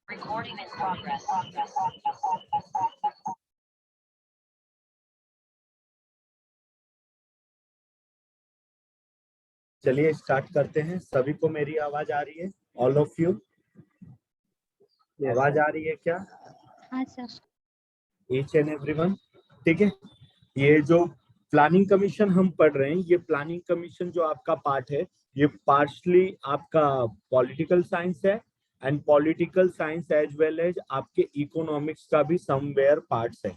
Recording in progress. चलिए start करते हैं। सभी को मेरी आवाज आ रही है? ऑल ऑफ यू आवाज आ रही है क्या? हाँ सर। ईच एंड एवरीवन, ठीक है। ये जो प्लानिंग कमीशन हम पढ़ रहे हैं, ये प्लानिंग कमीशन जो आपका पार्ट है, ये पार्शली आपका पॉलिटिकल साइंस है and political science as well as आपके इकोनॉमिक्स का भी समवेयर पार्ट्स है।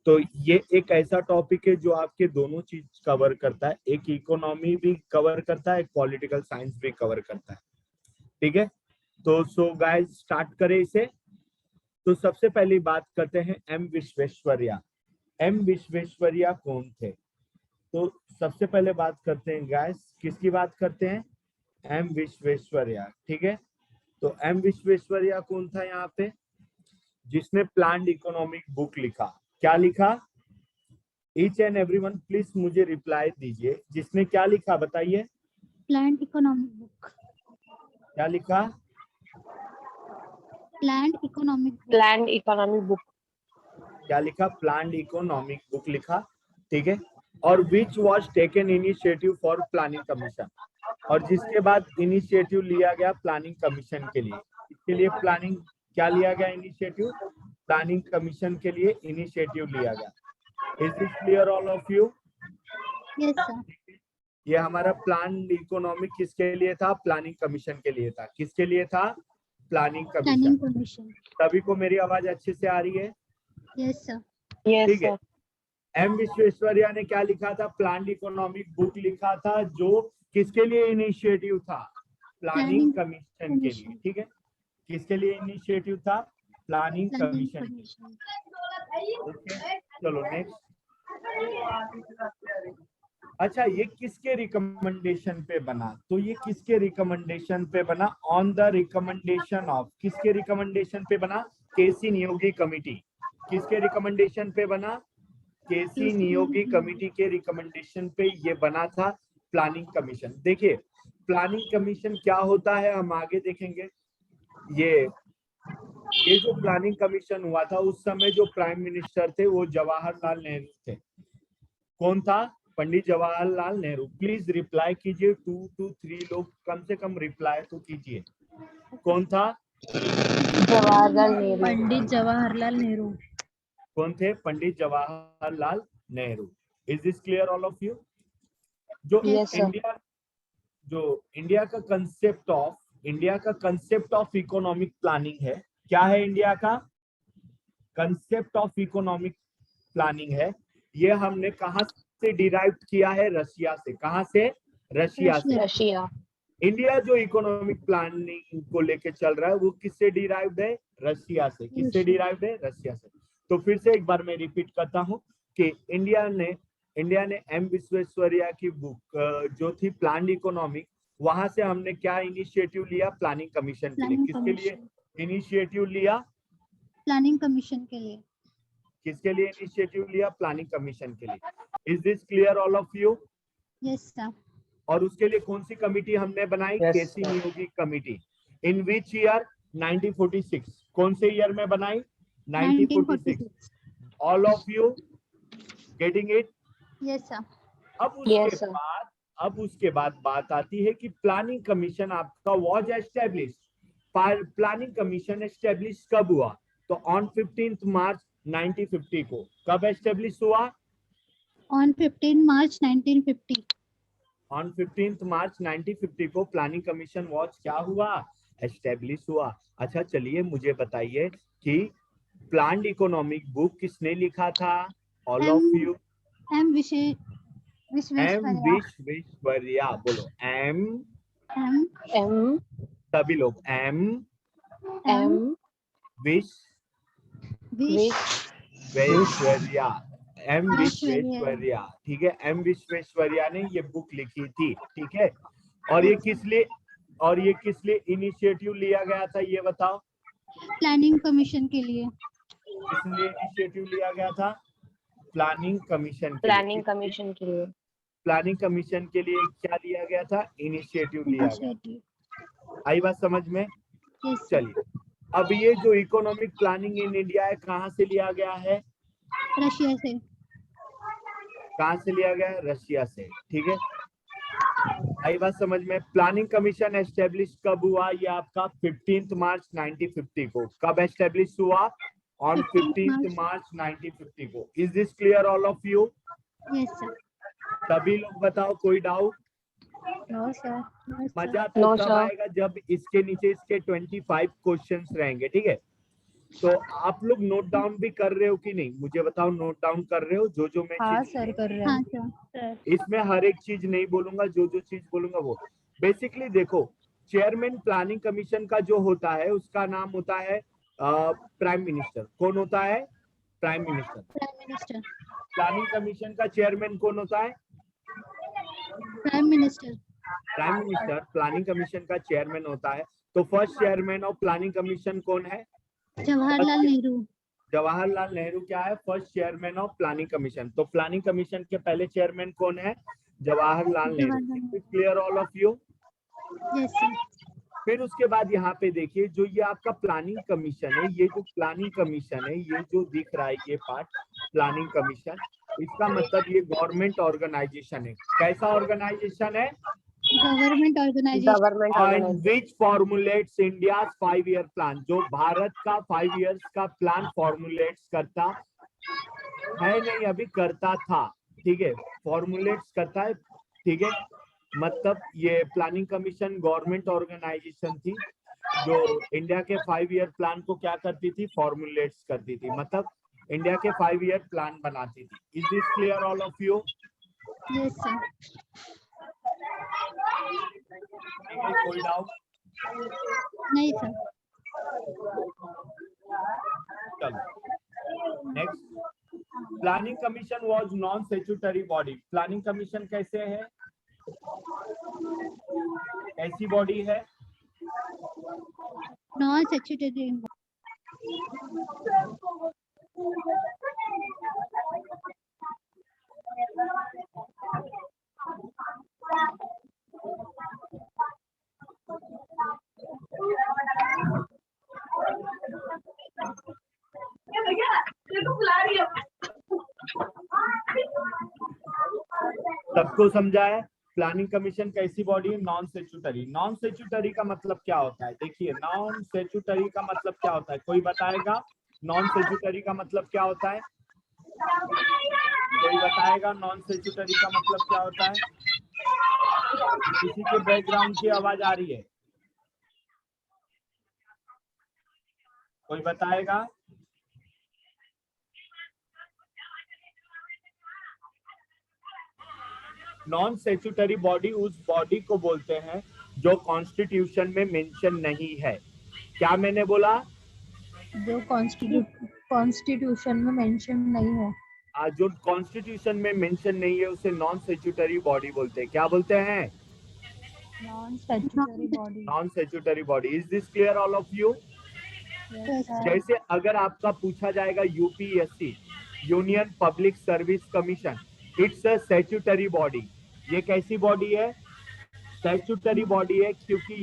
तो ये एक ऐसा टॉपिक है जो आपके दोनों चीज कवर करता है, एक इकोनॉमी भी कवर करता है, एक पॉलिटिकल साइंस भी कवर करता है, ठीक है। तो सो गाइस स्टार्ट करें इसे। तो सबसे पहली बात करते हैं एम विश्वेश्वरैया। एम विश्वेश्वरैया कौन थे? तो सबसे पहले बात करते हैं गाइस, किसकी बात करते हैं? एम विश्वेश्वरैया, ठीक है। तो एम विश्वेश्वरैया कौन था यहाँ पे? जिसने प्लान्ड इकोनॉमिक बुक लिखा। क्या लिखा? ईच एंड एवरीवन प्लीज मुझे रिप्लाई दीजिए, जिसने क्या लिखा बताइए? Planned economic book. क्या लिखा? Planned economic book. क्या लिखा? प्लान्ड इकोनॉमिक बुक लिखा, ठीक है। और which was taken initiative for planning commission, और जिसके बाद इनिशिएटिव लिया गया प्लानिंग कमीशन के लिए। इसके लिए प्लानिंग क्या लिया गया? इनिशिएटिव प्लानिंग कमीशन के लिए इनिशिएटिव लिया गया। Is this clear all of you? Yes sir. ये हमारा प्लान इकोनॉमिक किसके लिए था? प्लानिंग कमीशन के लिए था। किसके लिए था? Planning commission. सभी को मेरी आवाज अच्छे से आ रही है? Yes sir. ठीक है। एम विश्वेश्वरैया ने क्या लिखा था? प्लान इकोनॉमिक बुक लिखा था, जो किसके लिए इनिशिएटिव था? प्लानिंग कमीशन के लिए, ठीक है। किसके लिए इनिशिएटिव था? Planning commission. चलो नेक्स्ट। अच्छा, ये किसके रिकमेंडेशन पे बना? तो ये किसके रिकमेंडेशन पे बना? ऑन द रिकमेंडेशन ऑफ, किसके रिकमेंडेशन पे बना? केसी नियोगी कमिटी। किसके रिकमेंडेशन पे बना? केसी नियोगी कमिटी के रिकमेंडेशन पे ये बना था प्लानिंग कमीशन। देखिए प्लानिंग कमीशन क्या होता है हम आगे देखेंगे। ये जो प्लानिंग कमीशन हुआ था, उस समय जो प्राइम मिनिस्टर थे वो जवाहरलाल नेहरू थे। कौन था? पंडित जवाहरलाल नेहरू। प्लीज रिप्लाई कीजिए, 2 to 3 लोग कम से कम रिप्लाई तो कीजिए। कौन था? जवाहरलाल नेहरू। पंडित जवाहरलाल नेहरू। कौन थे? Pandit Jawaharlal Nehru. Is this clear all of you? जो Yes, sir. इंडिया का कंसेप्ट ऑफ इकोनॉमिक प्लानिंग है। क्या है इंडिया का कंसेप्ट ऑफ इकोनॉमिक प्लानिंग है? ये हमने कहां से डिराइव किया है? रशिया से। कहां से? रशिया से। रशिया। इंडिया जो इकोनॉमिक प्लानिंग को लेके चल रहा है वो किससे डिराइव्ड है? रशिया से। किससे डिराइव्ड है? रशिया से। तो फिर से एक बार मैं रिपीट करता हूं कि इंडिया ने एम विश्वेश्वरैया की बुक जो थी प्लान्ड इकोनॉमिक, वहां से हमने क्या इनिशिएटिव लिया? प्लानिंग कमीशन के लिए। किसके लिए इनिशिएटिव लिया? प्लानिंग कमीशन के लिए। किसके लिए इनिशिएटिव लिया? प्लानिंग कमीशन के लिए। Is this clear all of you? Yes sir. और उसके लिए कौन सी कमिटी हमने बनाई? Yes, KC Niyogi committee. In which year? 1946। कौन से ईयर में बनाई? 1946। All of you getting it? Yes sir. अब उसके बाद बात आती है कि प्लानिंग कमीशन आपका was establish. Planning commission establish कब हुआ? तो ऑन 15 मार्च 1950 को। कब एस्टेब्लिश हुआ? On 15 March 1950। ऑन 15 मार्च 1950 को प्लानिंग कमीशन वॉच क्या हुआ? एस्टेब्लिश हुआ। अच्छा चलिए मुझे बताइए कि प्लान्ड इकोनॉमिक बुक किसने लिखा था? All of you. M Visvesvaraya. बोलो एम सभी लोग एम विश्वेश्वरैया। एम विश्वेश्वरैया, ठीक है। एम विश्वेश्वरैया ने ये बुक लिखी थी, ठीक है। और ये किस लिए इनिशिएटिव लिया गया था ये बताओ? प्लानिंग कमीशन के लिए। किस लिए इनिशिएटिव लिया गया था? प्लानिंग कमीशन के प्लानिंग कमीशन के लिए। प्लानिंग कमीशन के लिए क्या लिया गया था? इनिशिएटिव लिया गया। आई बात समझ में? चलिए अब ये जो इकोनॉमिक प्लानिंग इन इंडिया है कहाँ से लिया गया है? रशिया से। कहाँ से लिया गया है? रशिया से। ठीक है, आई बात समझ में? प्लानिंग कमीशन एस्टेब्लिश कब हुआ? ये आपका 15 मार्च 1950 को। कब एस्टेब्लिश हुआ? ऑन 15 मार्च 1950 को। Is this clear all of you? Yes sir. सभी लोग बताओ, कोई डाउट? No sir. मजा तो No, तब sir. आएगा जब इसके नीचे इसके 25 क्वेश्चंस रहेंगे। ठीक है, तो आप लोग नोट डाउन भी कर रहे हो कि नहीं? मुझे बताओ, नोट डाउन कर रहे हो जो मैं हाँ चीज? सर, कर रहे हाँ हैं। सर। इसमें हर एक चीज नहीं बोलूंगा, जो चीज बोलूंगा वो। बेसिकली देखो, चेयरमैन प्लानिंग कमीशन का जो होता है उसका नाम होता है प्राइम मिनिस्टर। कौन होता है? Prime minister. Prime minister. Planning commission का चेयरमैन कौन होता है? Prime minister. Prime minister planning commission का चेयरमैन होता है। तो first chairman of planning commission कौन है? जवाहरलाल नेहरू। जवाहरलाल नेहरू क्या है? First chairman of planning commission. तो प्लानिंग कमीशन के पहले चेयरमैन कौन है? Jawaharlal Nehru. Clear all of you? Yes sir. फिर उसके बाद यहाँ पे देखिए, जो ये आपका प्लानिंग कमीशन है, ये जो प्लानिंग कमीशन है, ये जो दिख रहा है ये पार्ट प्लानिंग कमीशन, इसका मतलब ये गवर्नमेंट ऑर्गेनाइजेशन है। कैसा ऑर्गेनाइजेशन है? Government organisation. Government and organisation. which formulates India's 5-year plan, जो भारत का 5 years का प्लान फॉर्मुलेट्स करता है, नहीं अभी करता था। ठीक है, फॉर्मुलेट्स करता है। ठीक है, मतलब ये प्लानिंग कमीशन गवर्नमेंट ऑर्गेनाइजेशन थी जो इंडिया के 5 year प्लान को क्या करती थी? फॉर्मुलेट्स करती थी, मतलब इंडिया के 5 year प्लान बनाती थी। Is this clear all of you? Yes sir. कोई डाउट? नहीं सर। चलो next. Planning commission was non statutory body. Planning commission कैसे है? ऐसी बॉडी है? Non statutory. सबको समझा है? प्लानिंग कमीशन कैसी बॉडी है? Non statutory. नॉन स्टैट्यूटरी का मतलब क्या होता है? देखिए, नॉन स्टैट्यूटरी का मतलब क्या होता है? कोई बताएगा नॉन स्टैट्यूटरी का मतलब क्या होता है? कोई बताएगा नॉन स्टैट्यूटरी का मतलब क्या होता है? किसी के बैकग्राउंड की आवाज आ रही है? कोई बताएगा? नॉन स्टैट्यूटरी बॉडी उस बॉडी को बोलते हैं जो कॉन्स्टिट्यूशन में मेंशन नहीं है। क्या मैंने बोला? जो कॉन्स्टिट्यूशन में मेंशन नहीं है। जो कॉन्स्टिट्यूशन में मेंशन नहीं है उसे नॉन स्टैट्यूटरी बॉडी बोलते हैं। क्या बोलते हैं? Non statutory body. Non statutory body. Is this clear all of you? जैसे अगर आपका पूछा जाएगा UPSC, union public service commission, it's a statutory body. ये कैसी बॉडी है? स्टैट्यूटरी बॉडी है, क्योंकि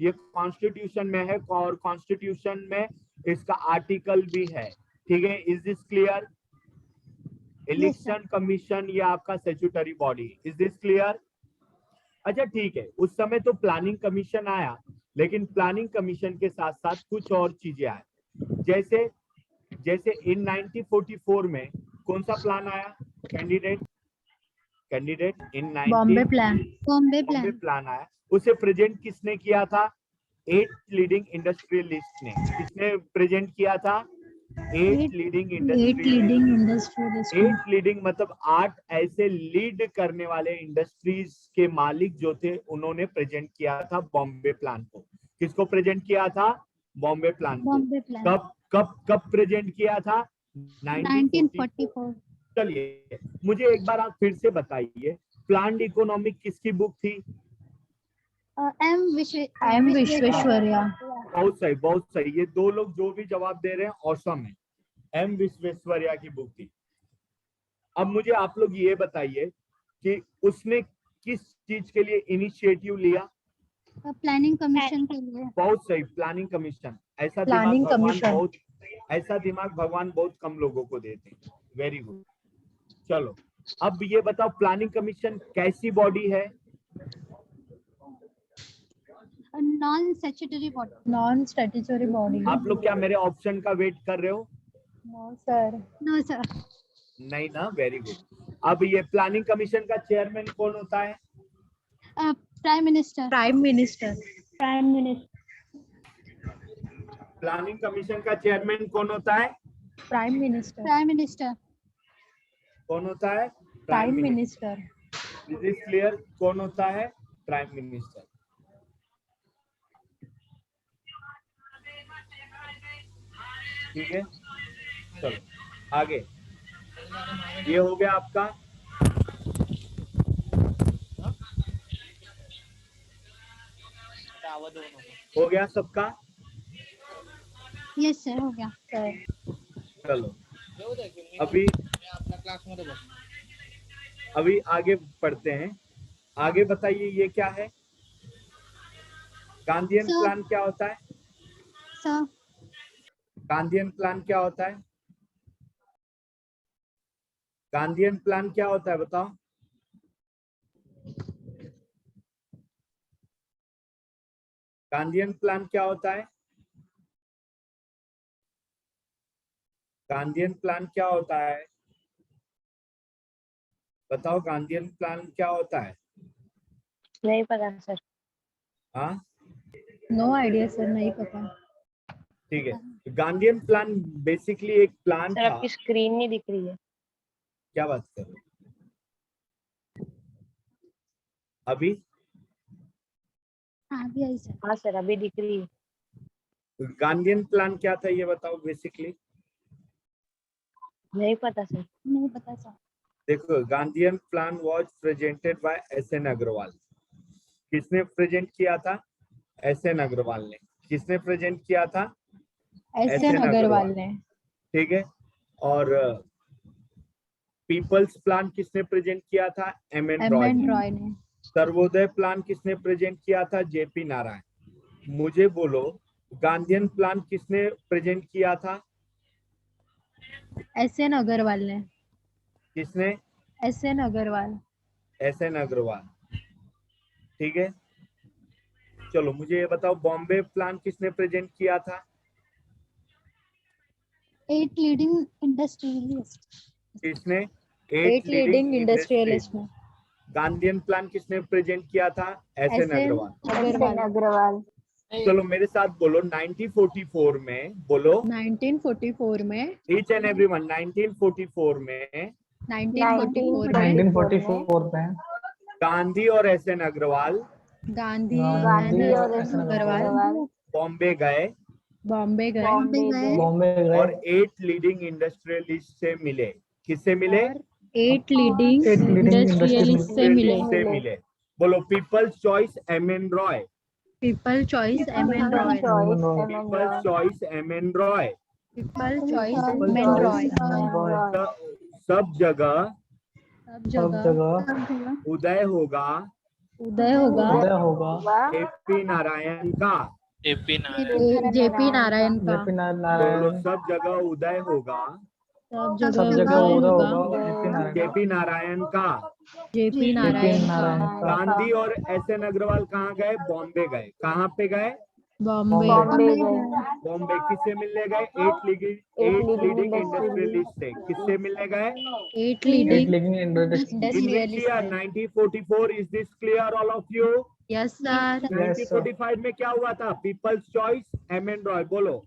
ये कॉन्स्टिट्यूशन में है और कॉन्स्टिट्यूशन में इसका आर्टिकल भी है। ठीक है, is this clear? Election commission ये आपका statutory body. Is this clear? अच्छा ठीक है, उस समय तो प्लानिंग कमीशन आया, लेकिन प्लानिंग कमीशन के साथ साथ कुछ और चीजें आई। जैसे जैसे इन 1944 में कौन सा प्लान आया? Candidate in Bombay plan. Bombay Bombay plan. Plan आया। उसे प्रेजेंट किसने किया था? 8 लीडिंग इंडस्ट्रियलिस्ट ने। किसने प्रेजेंट किया था? 8 लीडिंग इंडस्ट्रियलिस्ट। 8 लीडिंग मतलब 8 ऐसे लीड करने वाले इंडस्ट्रीज के मालिक जो थे, उन्होंने प्रेजेंट किया था बॉम्बे प्लान को। किसको प्रेजेंट किया था? बॉम्बे प्लान को। बॉम्बे प्लान। कब कब कब प्रेजेंट किया था? 1944। चलिए मुझे एक बार आप फिर से बताइए, प्लान्ड इकोनॉमिक किसकी बुक थी? एम विश्वेश्वरैया। बहुत सही, बहुत सही। ये दो लोग जो भी जवाब दे रहे हैं औसम है। एम विश्वेश्वरैया की बुक थी। अब मुझे आप लोग ये बताइए कि उसने किस चीज के लिए इनिशिएटिव लिया? प्लानिंग कमीशन के लिए। बहुत सही, प्लानिंग कमीशन। ऐसा Planning दिमाग भगवान commission। बहुत ऐसा दिमाग भगवान बहुत कम लोगों को देते हैं। Very good. चलो अब ये बताओ प्लानिंग कमीशन कैसी बॉडी है? Non statutory body. Non statutory body. आप लोग क्या मेरे ऑप्शन का वेट कर रहे हो? No sir. No sir. नहीं ना, वेरी गुड। अब ये प्लानिंग कमीशन का चेयरमैन कौन होता है? Prime minister. Prime minister. Prime minister. Planning commission का चेयरमैन कौन होता है? Prime minister. Prime minister. कौन होता है? Prime minister. Is it clear? कौन होता है? Prime minister. ठीक है, चलो आगे। ये हो गया आपका। हो गया सबका? यस सर, हो गया। सर चलो अभी आगे बढ़ते हैं। आगे बताइए ये क्या है? Gandhian sir. प्लान क्या होता है? सर गांधीयन प्लान क्या होता है? गांधीयन प्लान क्या होता है बताओ? गांधीयन प्लान क्या होता है? गांधीयन प्लान क्या होता है? बताओ गांधीयन प्लान क्या होता है? नहीं पता सर। हाँ नो आइडिया सर, नहीं पता। ठीक है। गांधीयन प्लान बेसिकली एक प्लान सर था। आपकी स्क्रीन नहीं दिख रही है। क्या बात कर रहे हो? अभी अभी आई सर। हाँ सर अभी दिख रही है। गांधीयन प्लान क्या था ये बताओ बेसिकली? नहीं पता सर। नहीं पता सर। देखो, Gandhian plan was presented by SN. Agarwal. किसने प्रेजेंट किया था? एस.एन. अग्रवाल ने। किसने प्रेजेंट किया था? एस.एन. अग्रवाल ने। ठीक है। और पीपल्स प्लान किसने प्रेजेंट किया था? एम.एन. रॉय एम.एन. ने। रॉय ने। सर्वोदय प्लान किसने प्रेजेंट किया था? जे.पी. नारायण। मुझे बोलो गांधीयन प्लान किसने प्रेजेंट किया था? एस.एन. अग्रवाल ने। किसने? एस.एन. अग्रवाल। एस.एन. अग्रवाल। ठीक है। चलो मुझे ये बताओ बॉम्बे प्लान किसने प्रेजेंट किया था? 8 लीडिंग इंडस्ट्रियलिस्ट। किसने? 8 लीडिंग इंडस्ट्रियलिस्ट ने। गांधीयन प्लान किसने प्रेजेंट किया था? एस.एन. एस.एन. अग्रवाल। अग्रवाल। अग्रवाल। चलो मेरे साथ बोलो 1944 में। बोलो 1944 में। Each and everyone. 1944 में 1944 में गांधी और एस.एन. अग्रवाल गांधी गांधी एंड और एस.एन. एस.एन. अग्रवाल अग्रवाल बॉम्बे गए बॉम्बे गए बॉम्बे गए और 8 लीडिंग इंडस्ट्रियलिस्ट से मिले। किससे मिले? और 8 लीडिंग इंडस्ट्रियलिस्ट से मिले। बोलो peoples choice M N. Roy. People choice M N. Roy. Peoples choice M N. Roy. People choice M N. Roy. सब जगह सब जगह उदय होगा उदय होगा जे.पी. नारायण का। जेपी नारायण का। बोलो सब जगह उदय होगा सब जगह उदय होगा जे.पी. नारायण का। जेपी नारायण का। गांधी और एस.एन. अग्रवाल कहाँ गए? बॉम्बे गए। कहाँ पे गए? बॉम्बे। बॉम्बे। किससे मिलने गए? 8 लीडिंग इंडस्ट्रियलिस्ट से। किससे मिलने गए? 8 leading Is this industrialist clear? से। 1944 is this clear all of you? Yes sir. 1945 में क्या हुआ था? People's choice M N. रॉय। बोलो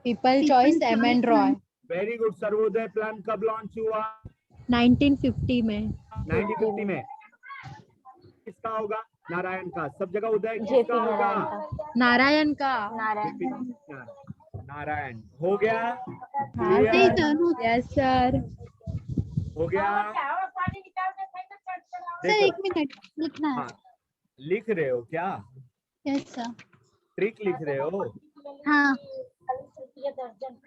people choice M N. Roy. Very good. Sarvodaya plan कब लॉन्च हुआ? 1950 में। 1950 में। किसका होगा? नारायण का। सब जगह उदय किसका होगा? नारायण का। नारायण। हो गया? हाँ Clear? सर। Yes sir. हो गया? सर देखो, 1 मिनट लिखना है। हाँ लिख रहे हो क्या? Yes sir. ट्रिक लिख रहे हो? हाँ।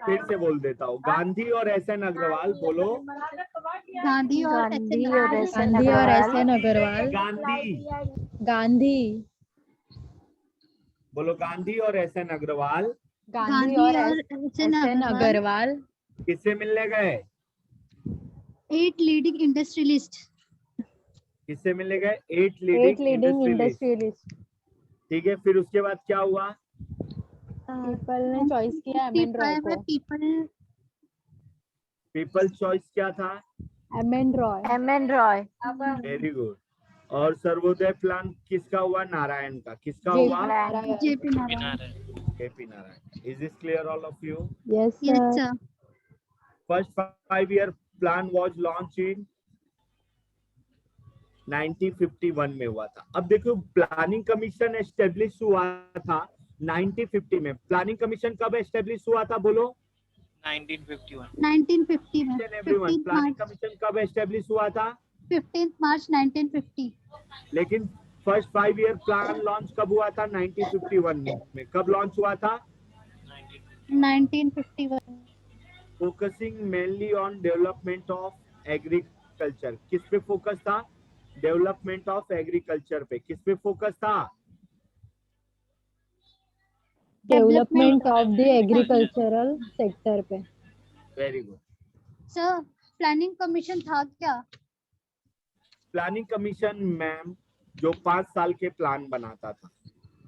फिर से बोल देता हूँ। गांधी और एस.एन. अग्रवाल। बोलो गांधी और गांधी एस.एन. और गांधी और एस.एन. अग्रवाल। गांधी। गांधी बोलो गांधी और एस एन अग्रवाल गांधी और एस.एन. एस.एन. अग्रवाल किससे मिलने गए? 8 लीडिंग इंडस्ट्रियलिस्ट. किससे मिलने गए? 8 8 लीडिंग लीडिंग इंडस्ट्रियलिस्ट। इंडस्ट्रियलिस्ट। ठीक है, फिर उसके बाद क्या हुआ? पीपल ने चॉइस किया एम.एन. रॉय को। पीपल चॉइस क्या था? M.N.. Roy. M.N. Roy. Very good. और सर्वोदय प्लान किसका हुआ? नारायण का। किसका जे.पी. हुआ? Narayan. JP Narayan. KP Narayan. Is this clear all of you? Yes Yes, sir. sir. First 5-year plan was launched in 1951 में हुआ था। अब देखो प्लानिंग कमीशन एस्टेब्लिश हुआ था 1950 में। प्लानिंग कमीशन कब एस्टेब्लिश हुआ था बोलो? 1950 में. 15th planning March. कमीशन कब एस्टेब्लिश हुआ था? 15th March 1950. लेकिन फर्स्ट 5-year प्लान लॉन्च कब हुआ था? 1951 में। कब लॉन्च हुआ था? 1951. Focusing mainly on development of agriculture. किस पे फोकस था? डेवलपमेंट ऑफ एग्रीकल्चर पे। किस पे फोकस था? Development of the agricultural sector पे। Very good. Sir planning commission था क्या? प्लानिंग कमीशन मैम जो 5 साल के प्लान बनाता था।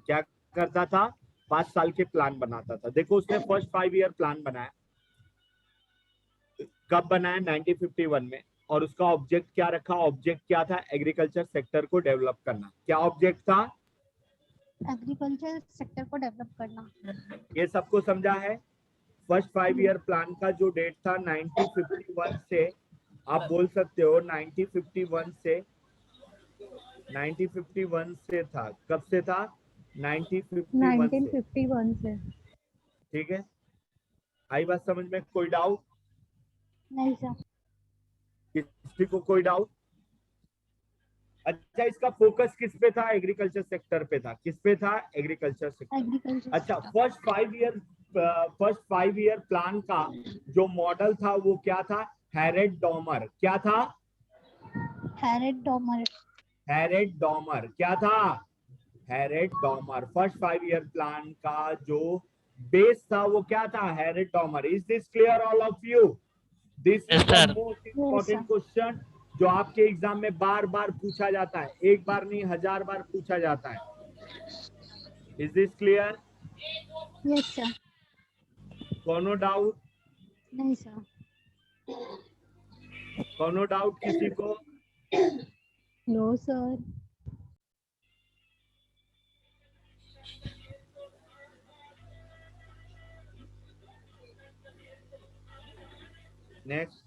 क्या करता था? 5 साल के प्लान बनाता था। देखो उसने फर्स्ट 5-year प्लान बनाया। कब बनाया? 1951 में। और उसका ऑब्जेक्ट क्या रखा? ऑब्जेक्ट क्या था? एग्रीकल्चर सेक्टर को डेवलप करना। क्या ऑब्जेक्ट था? एग्रीकल्चर सेक्टर को डेवलप करना. ये सबको समझा है? फर्स्ट 5-year प्लान का जो डेट था 1951 से, आप बोल सकते हो 1951 से था। कब से था? 1951 से। 1951 से। ठीक है, आई बात समझ में? कोई डाउट? नहीं सर. किसी को कोई डाउट? अच्छा, इसका फोकस किस पे था? एग्रीकल्चर सेक्टर पे था। किस पे था? Agriculture sector. एग्रीकल्चर. अच्छा, फर्स्ट 5-year प्लान का जो मॉडल था वो क्या था? Harrod Domar. क्या था? Harrod Domar. हैरेड डॉमर। क्या था? Harrod Domar. First 5-year plan का जो बेस था वो क्या था? Harrod Domar. Is this clear all of you? This is the most important question जो आपके एग्जाम में बार बार पूछा जाता है। एक बार नहीं, 1000 बार पूछा जाता है। Is this clear? Yes sir. कोनो डाउट? नहीं सर. कोनो डाउट किसी को? No sir. Next.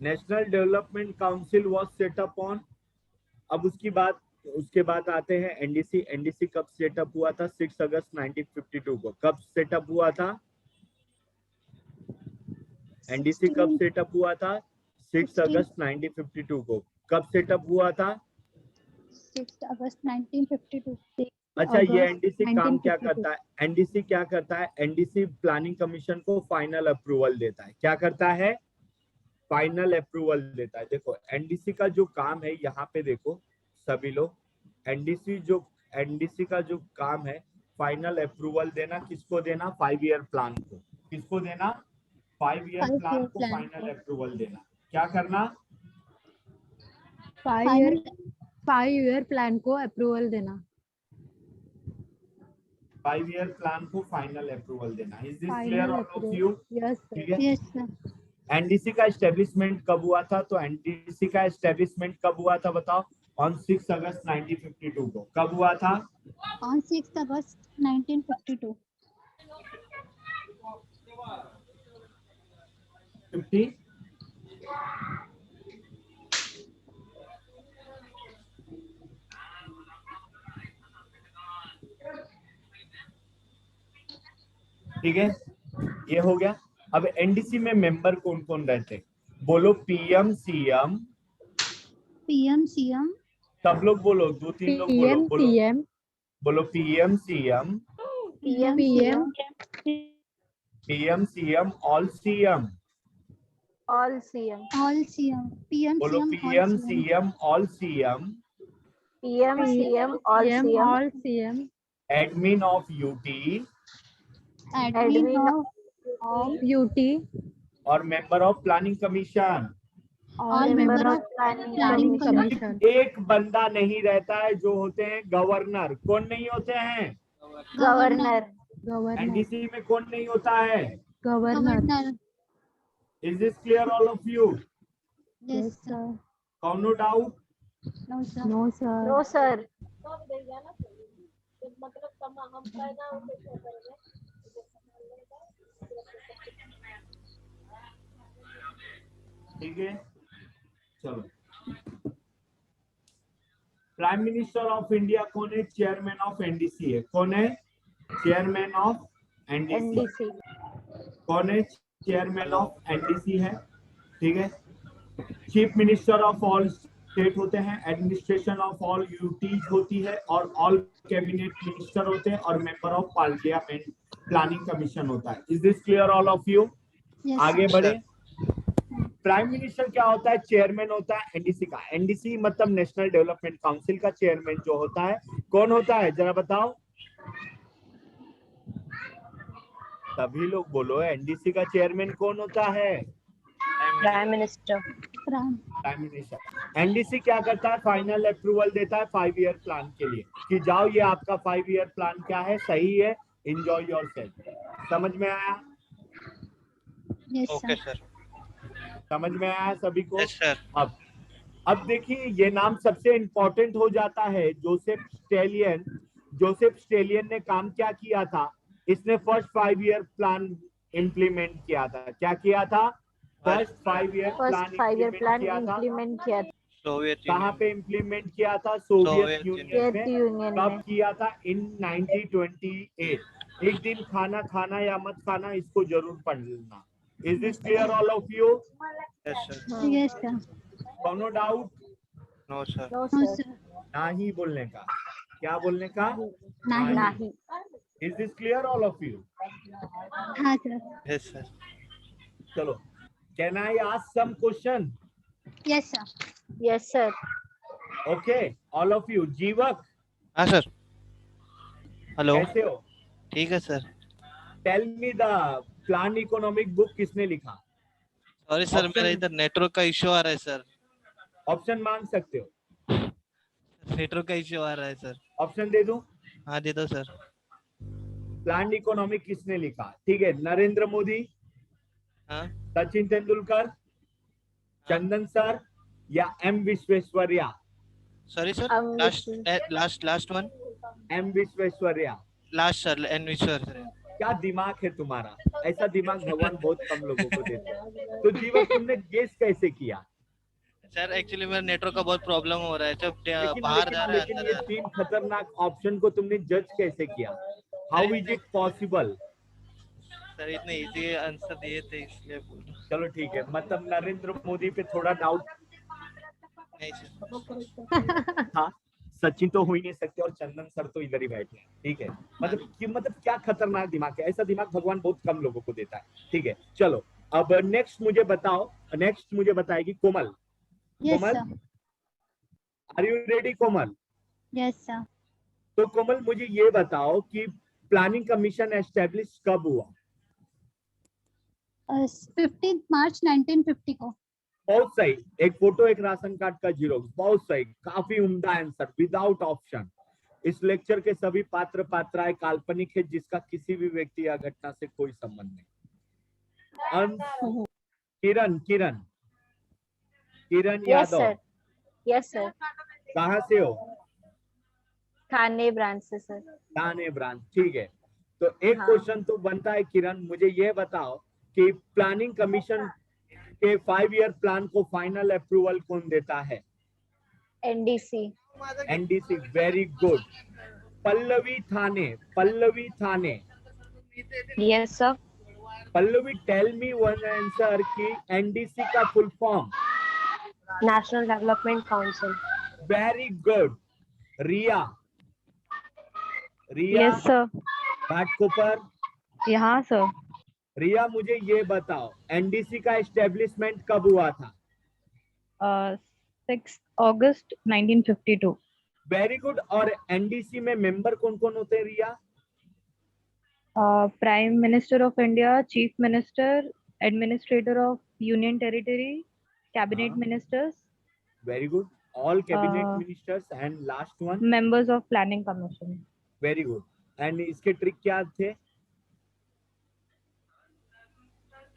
National development council was set up on. अब उसके बाद आते हैं एनडीसी। एनडीसी कब सेटअप हुआ था? 6 अगस्त 1952 को। कब सेटअप हुआ था? एनडीसी कब सेटअप हुआ था? 6 अगस्त 1952 को। कब सेटअप हुआ था? 6 अगस्त 1952. अच्छा, ये अगस्त एनडीसी काम क्या 1952। करता है? एनडीसी क्या करता है? एनडीसी प्लानिंग कमीशन को फाइनल अप्रूवल देता है। क्या करता है? फाइनल अप्रूवल देता है। देखो एनडीसी का जो काम है, यहाँ पे देखो सभी लोग, एनडीसी का जो काम है फाइनल अप्रूवल देना। किसको देना? 5-year प्लान को। किसको देना? 5-year प्लान को फाइनल अप्रूवल देना। क्या करना? 5-year प्लान को अप्रूवल देना। 5-year प्लान को फाइनल अप्रूवल देना। Is this clear final all of you? Yes ठीक सर। है। Yes sir. एनडीसी का एस्टेब्लिशमेंट कब हुआ था? तो एनडीसी का एस्टेब्लिशमेंट कब हुआ था बताओ? ऑन 6 अगस्त 1952 को। कब हुआ था? On 6 August 1952. 50? ठीक है, ये हो गया। अब एनडीसी में मेंबर कौन कौन रहते? बोलो पीएम सीएम। PM CM. सब लोग बोलो, 2-3 लोग बोलो। पीएम बोलो सीएम। बोलो PM CM. PM PM PM CM all CM. All CM. all CM, PM, बोलो CM, PM, all CM, CM, all CM, PM, CM, all CM, CM. all CM, admin of UT admin Admin of UT, और member of planning commission. all member member of of planning planning commission. commission. एक बंदा नहीं रहता है जो होते हैं governor. कौन नहीं होते हैं? Governor. Governor, एनडीसी में कौन नहीं होता है? governor. Governor. Is this clear all of you? Yes, Yes, sir. sir. No doubt? No, sir. No, sir. No, sir. ठीक है, चलो. प्राइम मिनिस्टर ऑफ इंडिया कौन है? चेयरमैन ऑफ एनडीसी है. कौन है? Chairman of NDC. NDC. कौन है? चेयरमैन ऑफ एनडीसी है. ठीक है. Chief minister of all state होते हैं, एडमिनिस्ट्रेशन ऑफ ऑल यूटीज होती है और ऑल कैबिनेट मिनिस्टर होते हैं और member of parliament planning commission होता है. Is this clear all of you? Yes, आगे sir. बढ़े. प्राइम मिनिस्टर क्या होता है? चेयरमैन होता है एनडीसी का. एनडीसी मतलब नेशनल डेवलपमेंट काउंसिल का चेयरमैन जो होता है कौन होता है? जरा बताओ. सभी लोग बोलो, एनडीसी का चेयरमैन कौन होता है? Prime Minister. Prime. Prime minister. NDC क्या करता है? फाइनल अप्रूवल देता है 5 ईयर प्लान के लिए कि जाओ ये आपका 5 ईयर प्लान क्या है, सही है, एंजॉय योरसेल्फ. समझ में आया? Yes, okay sir. सर. समझ में आया सभी को? Yes sir. अब देखिए ये नाम सबसे इंपॉर्टेंट हो जाता है. जोसेफ स्टेलियन ने काम क्या किया था? इसने फर्स्ट 5 ईयर प्लान इम्प्लीमेंट किया था. क्या किया था? First 5 year First 5-year plan implement किया था. सोवियत कहाँ यूनियन. पे इम्प्लीमेंट किया था? सोवियत सोवियत यूनियन Soviet में. Union कब में. किया था? इन 1928. एक दिन खाना खाना या मत खाना, इसको जरूर पढ़ लेना. Is this clear all of you? Yes sir. Yes, sir. No doubt? No sir. No, No, sir. sir. ना ही बोलने का. क्या बोलने का? नहीं. नहीं. Is this clear all of you? हाँ, sir. Yes sir. चलो. Can I ask some question? Yes, sir. Yes, sir. Okay, all of you. Jeevak, हाँ सर. हेलो. कैसे हो? ठीक है sir. Tell me the plan economic book किसने लिखा? Sorry sir, Option- मेरा इधर नेटवर्क का इश्यू आ रहा है सर. ऑप्शन मांग सकते हो. नेटवर्क का इश्यू आ रहा है सर. ऑप्शन दे दूं? हाँ दे दो सर. प्लान इकोनॉमिक किसने लिखा? ठीक है, नरेंद्र मोदी, हाँ. सचिन तेंदुलकर, चंदन सर या M Visvesvaraya? Sorry sir. Last one. M Visvesvaraya. Last sir. N विश्वर सर. क्या दिमाग है तुम्हारा? ऐसा दिमाग भगवान बहुत कम लोगों को देते हैं. तो जीवक तुमने गेस कैसे किया? सर एक्चुअली मेरा नेटवर्क का बहुत प्रॉब्लम हो रहा है. जब लेकिन बाहर जा रहा है लेकिन ये अंदर. 3 खतरनाक ऑप्शन को तुमने जज कैसे किया? How is it possible? Sir इतने इजी आंसर दिए थे इसलिए बोल रहा हूँ. चलो ठीक है, मतलब नरेंद्र मोदी पे थोड़ा डाउट नहीं सर. था. सचिन तो हो ही नहीं सकते और चंदन सर तो इधर ही बैठे हैं. ठीक है, मतलब क्या खतरनाक दिमाग है. ऐसा दिमाग भगवान बहुत कम लोगों को देता है. ठीक है, चलो अब नेक्स्ट मुझे बताओ. नेक्स्ट मुझे बताएगी Komal. Yes, Komal, sir. Are you ready Komal? Yes, sir. तो कोमल मुझे ये बताओ कि प्लानिंग कमीशन एस्टेब्लिश कब हुआ? 15 मार्च 1950 को. बहुत सही. एक फोटो, एक राशन कार्ड का जीरोक्स. बहुत सही, काफी उम्दा आंसर, विदाउट ऑप्शन. इस लेक्चर के सभी पात्र पात्राएं काल्पनिक है जिसका किसी भी व्यक्ति या घटना से कोई संबंध नहीं. Kiran Kiran Kiran Yes, Yadav, sir. Yes, sir. कहाँ से हो? थाने ब्रांच से सर. थाने ब्रांच. ठीक है, तो एक हाँ. क्वेश्चन तो बनता है किरण, मुझे ये बताओ कि प्लानिंग कमीशन के 5 ईयर प्लान को फाइनल अप्रूवल कौन देता है? NDC. NDC. Very good. Pallavi Thane. Pallavi Thane. Yes, sir. Pallavi, tell me one answer कि एनडीसी का full form. National Development Council. वेरी गुड. रिया. Riya Yes, sir. घाटकोपर. यहाँ sir. रिया मुझे ये बताओ, एनडीसी का एस्टेब्लिशमेंट कब हुआ था? 6 August 1952. Very good. और एनडीसी में मेंबर कौन कौन होते हैं रिया? Prime Minister of India, Chief Minister, Administrator of Union Territory, Cabinet हाँ, Ministers, very good. All cabinet uh, ministers and last one. members of Planning Commission. Very good. And इसके trick क्या थे?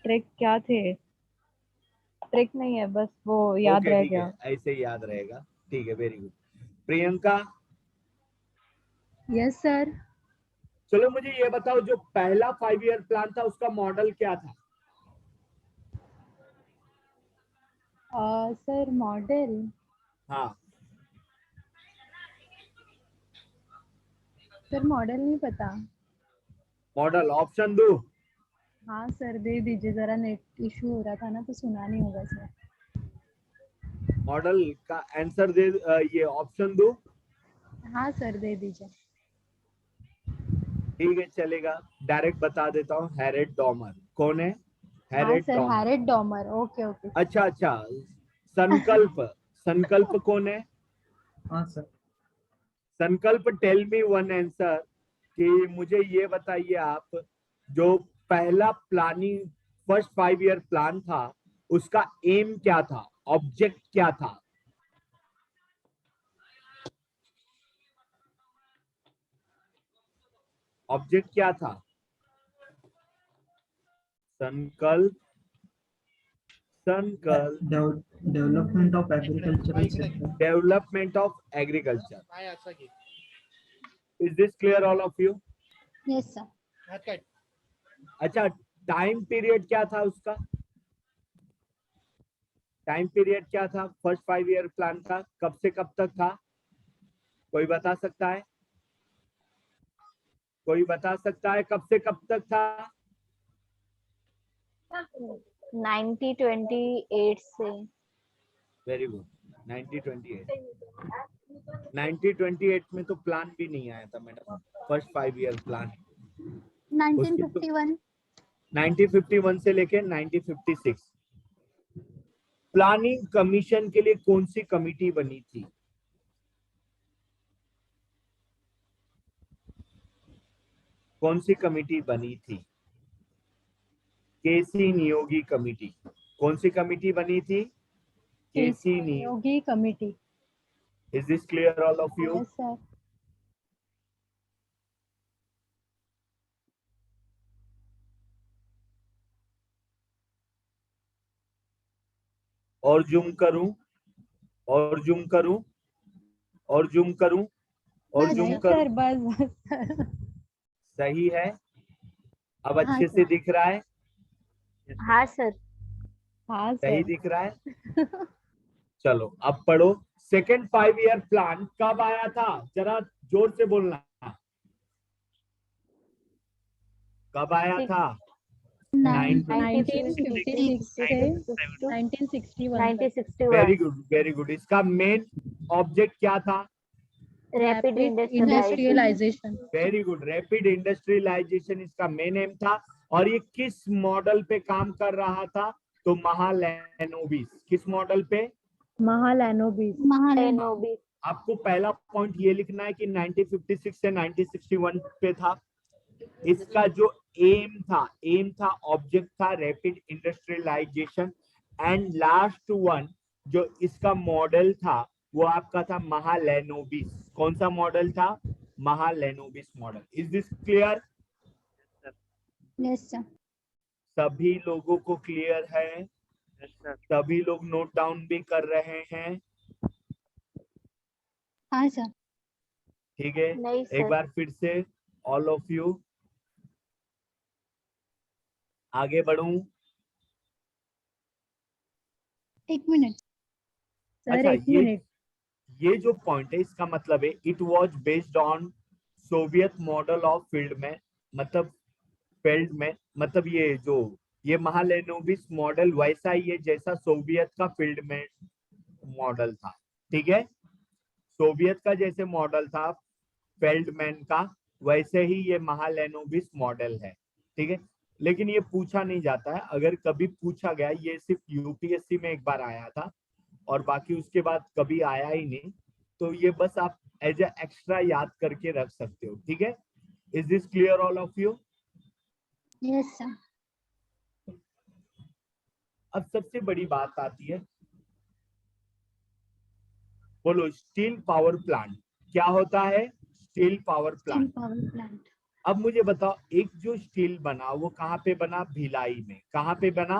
Trick क्या थे? ट्रिक नहीं है, बस वो याद ओके रह ठीक गया। है, ऐसे ही याद रहेगा। ठीक है, very good. Priyanka, yes sir. चलो मुझे ये बताओ, जो पहला 5 ईयर प्लान था उसका मॉडल क्या था? सर मॉडल, हाँ, सर मॉडल नहीं पता। मॉडल ऑप्शन दो। हाँ सर दे दीजिए, जरा नेट इशू हो रहा था ना तो सुना नहीं होगा सर। मॉडल का आंसर दे, ये ऑप्शन दो। हाँ सर दे दीजिए। ठीक है, चलेगा। डायरेक्ट बता देता हूँ, हैरेट डॉमर। कौन है? हाँ Harrod sir Domar. Harrod Domar, okay okay. अच्छा अच्छा। संकल्प, संकल्प कौन है? हाँ सर। संकल्प, टेल मी वन आंसर, कि मुझे ये बताइए आप, जो पहला प्लानिंग फर्स्ट 5 ईयर प्लान था उसका एम क्या था, ऑब्जेक्ट क्या था? ऑब्जेक्ट क्या था? संकल्प, संकल्प। Development of agricultural sector. Development of agriculture. काय असं की is this clear all of you? Yes sir. हात काय अच्छा, टाइम पीरियड क्या था उसका? टाइम पीरियड क्या था फर्स्ट 5 ईयर प्लान का? कब से कब तक था? कोई बता सकता है? कोई बता सकता है कब से कब तक था? 1928 से। Very good. 1928। 1928 में तो प्लान भी नहीं आया था मैडम, फर्स्ट 5 ईयर प्लान। 1951। 1951 से लेके 1956। प्लानिंग कमीशन के लिए कौन सी कमिटी बनी थी? कौन सी कमिटी बनी थी? K C Niyogi committee. कौन सी कमिटी बनी थी? K C Niyogi. Yogi committee. Is this clear all of you? Yes sir. और जूम करूं, और जूम करूं, और जूम करूं, और बस जूम सर, करूं। बस सर। सही है? अब हाँ अच्छे सर। से दिख रहा है? हाँ सर। हाँ सही सर। दिख रहा है? चलो अब पढ़ो। सेकेंड 5 ईयर प्लान कब आया था? जरा जोर से बोलना। कब आया था? 1956 से 1961 तक। 1961। Very good, very good. इसका मेन ऑब्जेक्ट क्या था? Rapid industrialisation. Industrialisation. Very good, rapid industrialisation इसका मेन एम था। और ये किस मॉडल पे काम कर रहा था? तो महालैनोबिस। किस मॉडल पे? महालैनोबिस। लेनोबिस। आपको पहला पॉइंट ये लिखना है कि 1956 से 1961 पे था। इसका जो एम था, ऑब्जेक्ट था rapid industrialisation. And last one जो इसका मॉडल था वो आपका था महालैनोबिस। कौन सा मॉडल था? Mahalanobis model. Is this clear? Yes sir. सभी लोगों को क्लियर है? यस सर सभी लोग नोट डाउन भी कर रहे हैं? हाँ सर। ठीक है, नहीं एक सर। बार फिर से ऑल ऑफ यू आगे बढ़ूं? एक मिनट सर अच्छा, एक मिनट। ये जो पॉइंट है इसका मतलब है it was based on Soviet model of field में, मतलब फील्ड में, मतलब ये महालेनोबिस मॉडल वैसा ही है जैसा सोवियत का फील्ड में मॉडल था। ठीक है, सोवियत का जैसे मॉडल था फेल्डमैन का, वैसे ही ये महालेनोबिस मॉडल है। ठीक है, लेकिन ये पूछा नहीं जाता है। अगर कभी पूछा गया, ये सिर्फ यूपीएससी में एक बार आया था और बाकी उसके बाद कभी आया ही नहीं, तो ये बस आप एज ए एक्स्ट्रा याद करके रख सकते हो, ठीक है। Is this clear all of you? Yes sir. अब सबसे बड़ी बात आती है, बोलो स्टील पावर प्लांट क्या होता है? Steel power plant. Power plant. अब मुझे बताओ, एक जो स्टील बना वो कहाँ पे बना? भिलाई में। कहाँ पे बना?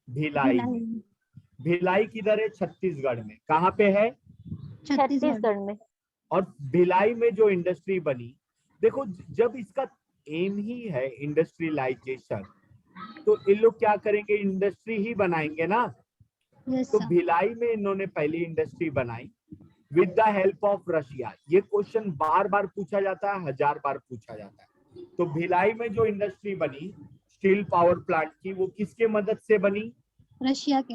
भिलाई में। भिलाई किधर है? छत्तीसगढ़ में। कहाँ पे है? छत्तीसगढ़ में। और भिलाई में जो इंडस्ट्री बनी, देखो जब इसका एम ही है इंडस्ट्रियलाइजेशन, तो इन लोग क्या करेंगे? इंडस्ट्री ही बनाएंगे ना। तो भिलाई में इन्होंने पहली इंडस्ट्री बनाई with the help of Russia. ये क्वेश्चन बार बार पूछा जाता है, 1000 बार पूछा जाता है। तो भिलाई में जो इंडस्ट्री बनी स्टील पावर प्लांट की, वो किसके मदद से बनी? रशिया के।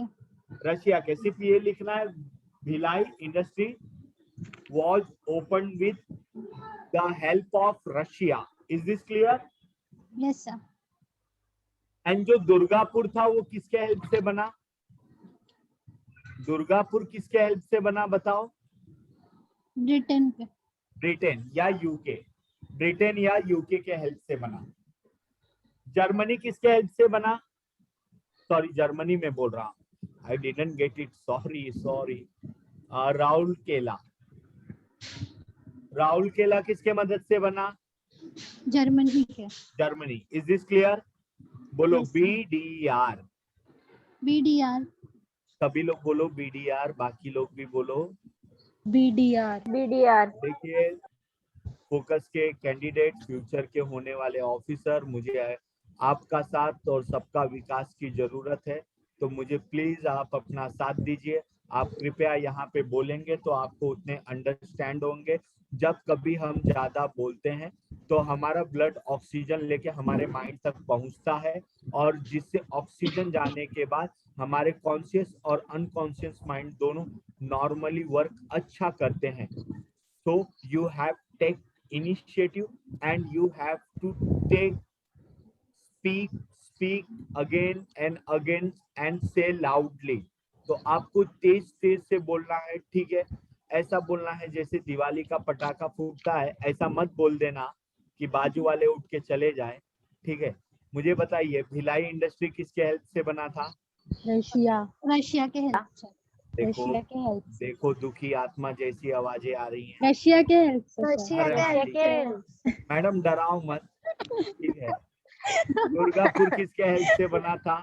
रशिया के। सिर्फ ये लिखना है, Bhilai industry was opened with the help of Russia. Is this clear? Yes sir. And जो दुर्गापुर था वो किसके हेल्प से बना? दुर्गापुर किसके हेल्प से बना बताओ? ब्रिटेन के। ब्रिटेन या यूके। ब्रिटेन या यूके के हेल्प से बना। जर्मनी किसके हेल्प से बना? सॉरी, जर्मनी में बोल रहा हूँ, I didn't get it, sorry. Rourkela. Rourkela किसके मदद से बना? जर्मनी के। जर्मनी। Is this clear? बोलो Yes, sir. बीडीआर। बीडीआर। सभी लोग बोलो बीडीआर, बाकी लोग भी बोलो बीडीआर। बीडीआर। देखिए, फोकस के कैंडिडेट, फ्यूचर के होने वाले ऑफिसर, मुझे आपका साथ और सबका विकास की जरूरत है। तो मुझे प्लीज आप अपना साथ दीजिए। आप कृपया यहाँ पे बोलेंगे तो आपको उतने अंडरस्टैंड होंगे। जब कभी हम ज्यादा बोलते हैं तो हमारा ब्लड ऑक्सीजन लेके हमारे माइंड तक पहुंचता है, और जिससे ऑक्सीजन जाने के बाद हमारे कॉन्शियस और अनकॉन्शियस माइंड दोनों नॉर्मली वर्क अच्छा करते हैं। So you have take initiative and you have to speak again and again and say loudly. तो आपको तेज तेज से बोलना है, ठीक है। ऐसा बोलना है जैसे दिवाली का पटाखा फूटता है, ऐसा मत बोल देना कि बाजू वाले उठ के चले जाए, ठीक है। मुझे बताइए, भिलाई इंडस्ट्री किसके हेल्प से बना था? रशिया के हेल्प से। देखो रशिया के हेल्प से। देखो, दुखी आत्मा जैसी आवाजें आ रही हैं। रशिया के हेल्प से। रशिया के। मैडम डराओ मत, ठीक है। दुर्गापुर किसके हेल्प से बना था?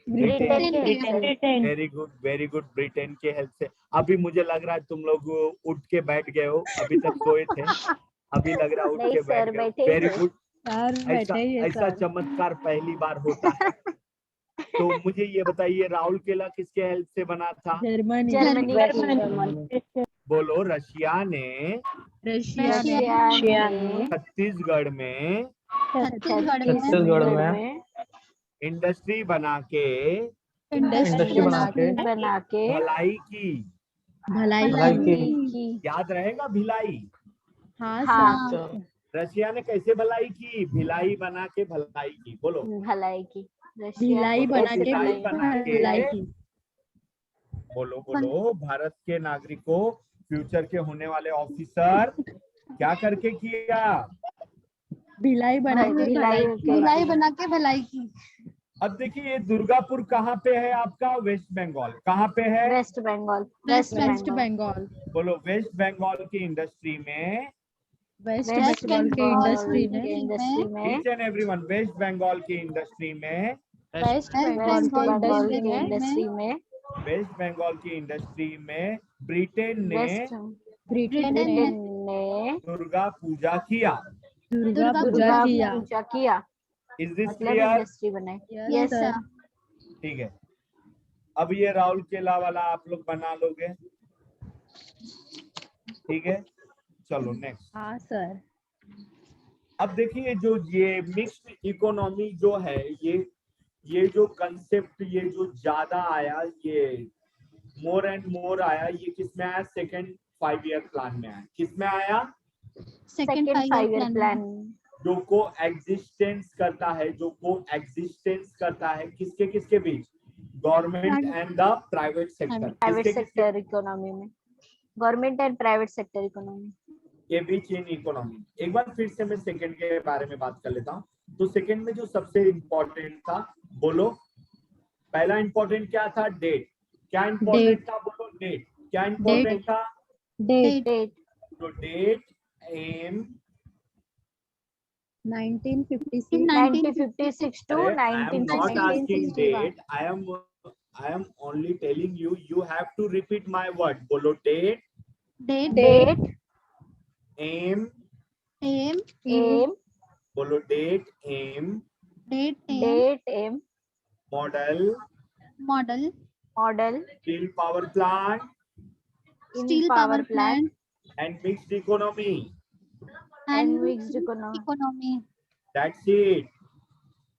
ब्रिटेन के। वेरी गुड, ब्रिटेन के हेल्प से। अभी मुझे लग रहा है तुम लोग उठ के बैठ गए हो, अभी तक सोए थे, अभी लग रहा है उठ के बैठ गए। Very good. ऐसा चमत्कार पहली बार होता है। तो मुझे ये बताइए, राउरकेला किसके हेल्प से बना था? जर्मनी। बोलो, रशिया ने रशिया ने छत्तीसगढ़ में छत्तीसगढ़ में इंडस्ट्री बना के भलाई की। भलाई की। याद रहेगा भिलाई? हाँ। रशिया ने कैसे भलाई की? भिलाई बना के भलाई की। बोलो, भलाई की। भिलाई बना के भलाई की। बोलो बोलो, भारत के नागरिकों, फ्यूचर के होने वाले ऑफिसर, क्या करके किया? भिलाई बना के भलाई की। अब देखिए, ये दुर्गापुर कहाँ पे है आपका? वेस्ट बंगाल। कहाँ पे है? वेस्ट बंगाल। बोलो, वेस्ट बंगाल की इंडस्ट्री में, वेस्ट बंगाल के इंडस्ट्री में। Each and everyone, West Bengal की इंडस्ट्री में, वेस्ट बंगाल की इंडस्ट्री में ब्रिटेन ने दुर्गा पूजा किया। Is this clear? इंडस्ट्री बनाई। Yes sir. ठीक है। अब ये राउरकेला वाला आप लोग बना लोगे, ठीक है। चलो नेक्स्ट। हाँ सर। अब देखिए, जो ये मिक्स्ड इकोनॉमी जो है, ये जो कंसेप्ट, ये जो ज्यादा आया, ये मोर एंड मोर आया, ये किसमें आया? सेकंड 5 ईयर प्लान में आया। किसमें आया? Second 5 year plan. जो को एग्जिस्टेंस करता है, जो को एग्जिस्टेंस करता है किसके किसके बीच, government and the private sector, private sector economy में, government and private sector economy के बीच इन इकोनॉमी। एक बार फिर से मैं सेकंड के बारे में बात कर लेता हूँ। तो सेकंड में जो सबसे इम्पोर्टेंट था, बोलो पहला इम्पोर्टेंट क्या था, डेट। क्या इम्पोर्टेंट था, बोलो डेट। क्या इम्पोर्टेंट था, डेट। तो date, M 1956 to I am not asking 1961. date. I am only telling you. You have to repeat my word. बोलो date, Date, aim. aim, बोलो date, aim. date, aim, Model, model, steel power plant in power plant and mixed economy. and mixed economy. That's it.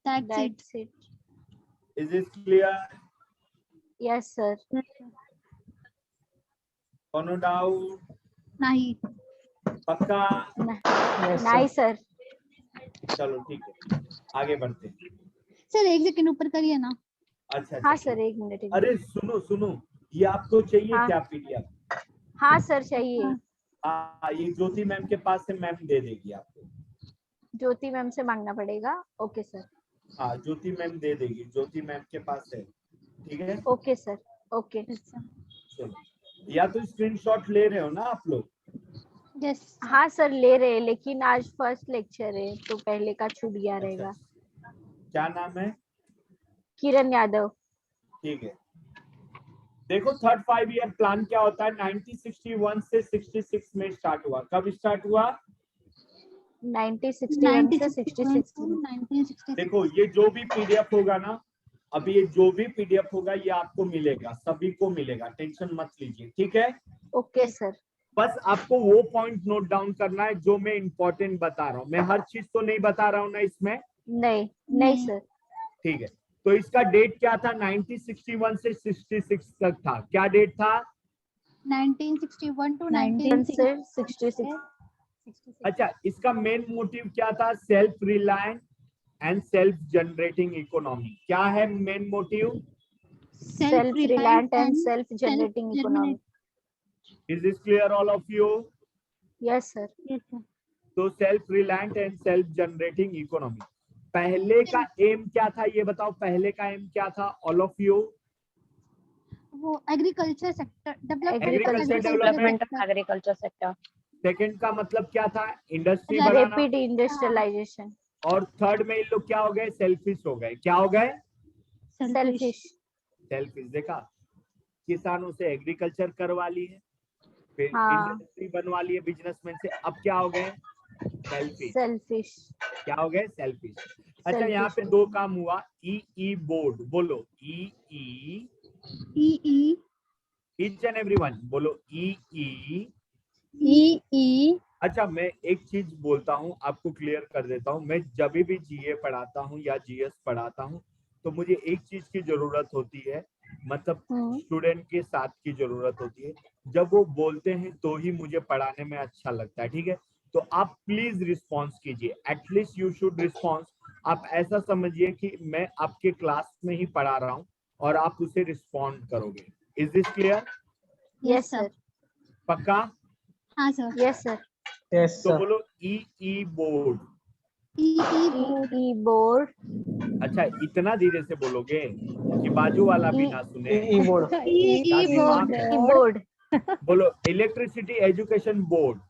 That's it. Is this clear? Yes, sir. No doubt. नहीं। पक्का? Nice, sir. चलो ठीक है, आगे बढ़ते हैं। Sir एक second ऊपर करिए ना। अच्छा हाँ सर, एक मिनट। अरे सुनो सुनो, ये आपको चाहिए हाँ। क्या पीडीएफ? हाँ सर चाहिए। हाँ, ये ज्योति मैम के पास से मैम दे देगी आपको। ज्योति मैम से मांगना पड़ेगा। Okay sir. हाँ, ज्योति मैम दे देगी, ज्योति मैम के पास है। ठीक है, ओके सर। ओके। चलो, या तो स्क्रीनशॉट ले रहे हो ना आप लोग? यस। हाँ सर ले रहे हैं, लेकिन आज फर्स्ट लेक्चर है तो पहले का छूट गया रहेगा। क्या नाम है? किरण यादव। ठीक है, देखो थर्ड 5 ईयर प्लान क्या होता है। 1961 से 66 में स्टार्ट हुआ। कब स्टार्ट हुआ? 1961 से 66। देखो ये जो भी पीडीएफ होगा ना, अभी ये जो भी पीडीएफ होगा ये आपको मिलेगा, सभी को मिलेगा, टेंशन मत लीजिए। ठीक है, ओके सर। बस आपको वो पॉइंट नोट डाउन करना है जो मैं इंपॉर्टेंट बता रहा हूँ। मैं हर चीज तो नहीं बता रहा हूँ ना इसमें। नहीं सर। ठीक है, तो इसका डेट क्या था? 1961 से 66 तक था। क्या डेट था? 1961 to 1966। अच्छा, इसका मेन मोटिव क्या था? Self reliant and self generating economy. क्या है main motive? Self reliant and self generating economy. Is this clear all of you? Yes sir. तो self reliant and self generating economy. पहले का M क्या था ये बताओ? पहले का एम क्या था ऑल ऑफ यू? वो agriculture sector development, agriculture sector. Second का मतलब क्या था? इंडस्ट्री बढ़ाना। Rapid industrialisation. और थर्ड में इन लोग क्या हो गए? सेल्फिश हो गए। क्या हो गए? सेल्फिश। सेल्फिश। देखा, किसानों से एग्रीकल्चर करवा ली है, फिर इंडस्ट्री बनवा ली है बिजनेसमैन से, अब क्या हो गए? सेल्फिश। क्या हो गए? सेल्फिश। अच्छा, यहाँ पे दो काम हुआ। ई बोर्ड, बोलो ई ईच एंड एवरीवन बोलो ई। अच्छा, मैं एक चीज बोलता हूँ, आपको क्लियर कर देता हूँ। मैं जब भी जीए पढ़ाता हूँ या जीएस पढ़ाता हूँ तो मुझे एक चीज की जरूरत होती है, मतलब स्टूडेंट के साथ की जरूरत होती है। जब वो बोलते हैं तो ही मुझे पढ़ाने में अच्छा लगता है। ठीक है, तो आप प्लीज रिस्पॉन्स कीजिए, एटलीस्ट यू शुड रिस्पॉन्स। आप ऐसा समझिए कि मैं आपके क्लास में ही पढ़ा रहा हूँ और आप उसे रिस्पॉन्ड करोगे। Is this clear? Yes sir. पक्का? हाँ सर। Yes sir. तो बोलो ई बोर्ड। ई बोर्ड। अच्छा, इतना धीरे से बोलोगे कि बाजू वाला भी ना सुने। E board. बोलो electricity education board.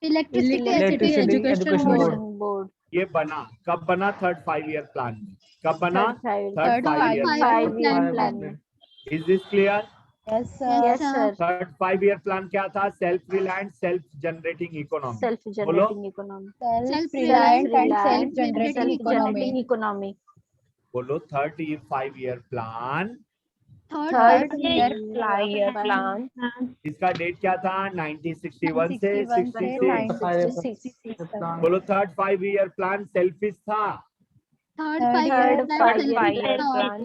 Electricity education board. ये बना कब बना? थर्ड 5 ईयर प्लान में। कब बना? थर्ड 5 ईयर प्लान में। Is this clear? Yes sir. Third 5 year plan क्या था? Self reliant self generating economy. Self generating economy. Self reliant and self generating economy. बोलो third 5 year plan. Third year plan. इसका date क्या था? 1961 से 66। बोलो third 5 year plan selfish था। Third 5 year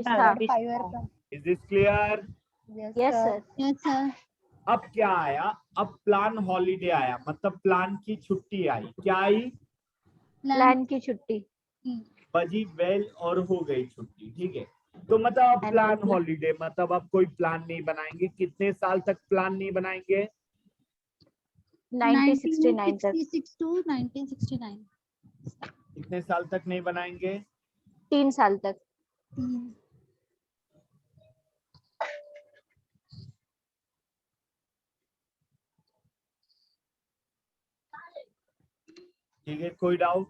plan. Is this clear? Yes sir. अब क्या आया? अब प्लान हॉलीडे आया, मतलब प्लान की छुट्टी आई। क्या आई? प्लान की छुट्टी। बजी वेल और हो गई छुट्टी, ठीक है। तो मतलब आप Annual प्लान plan. हॉलीडे, मतलब आप कोई प्लान नहीं बनाएंगे, कितने साल तक प्लान नहीं बनाएंगे? 1969 तक। 1966 to 1969 कितने साल तक नहीं बनाएंगे? 3 साल तक। 3 ठीक है, कोई डाउट?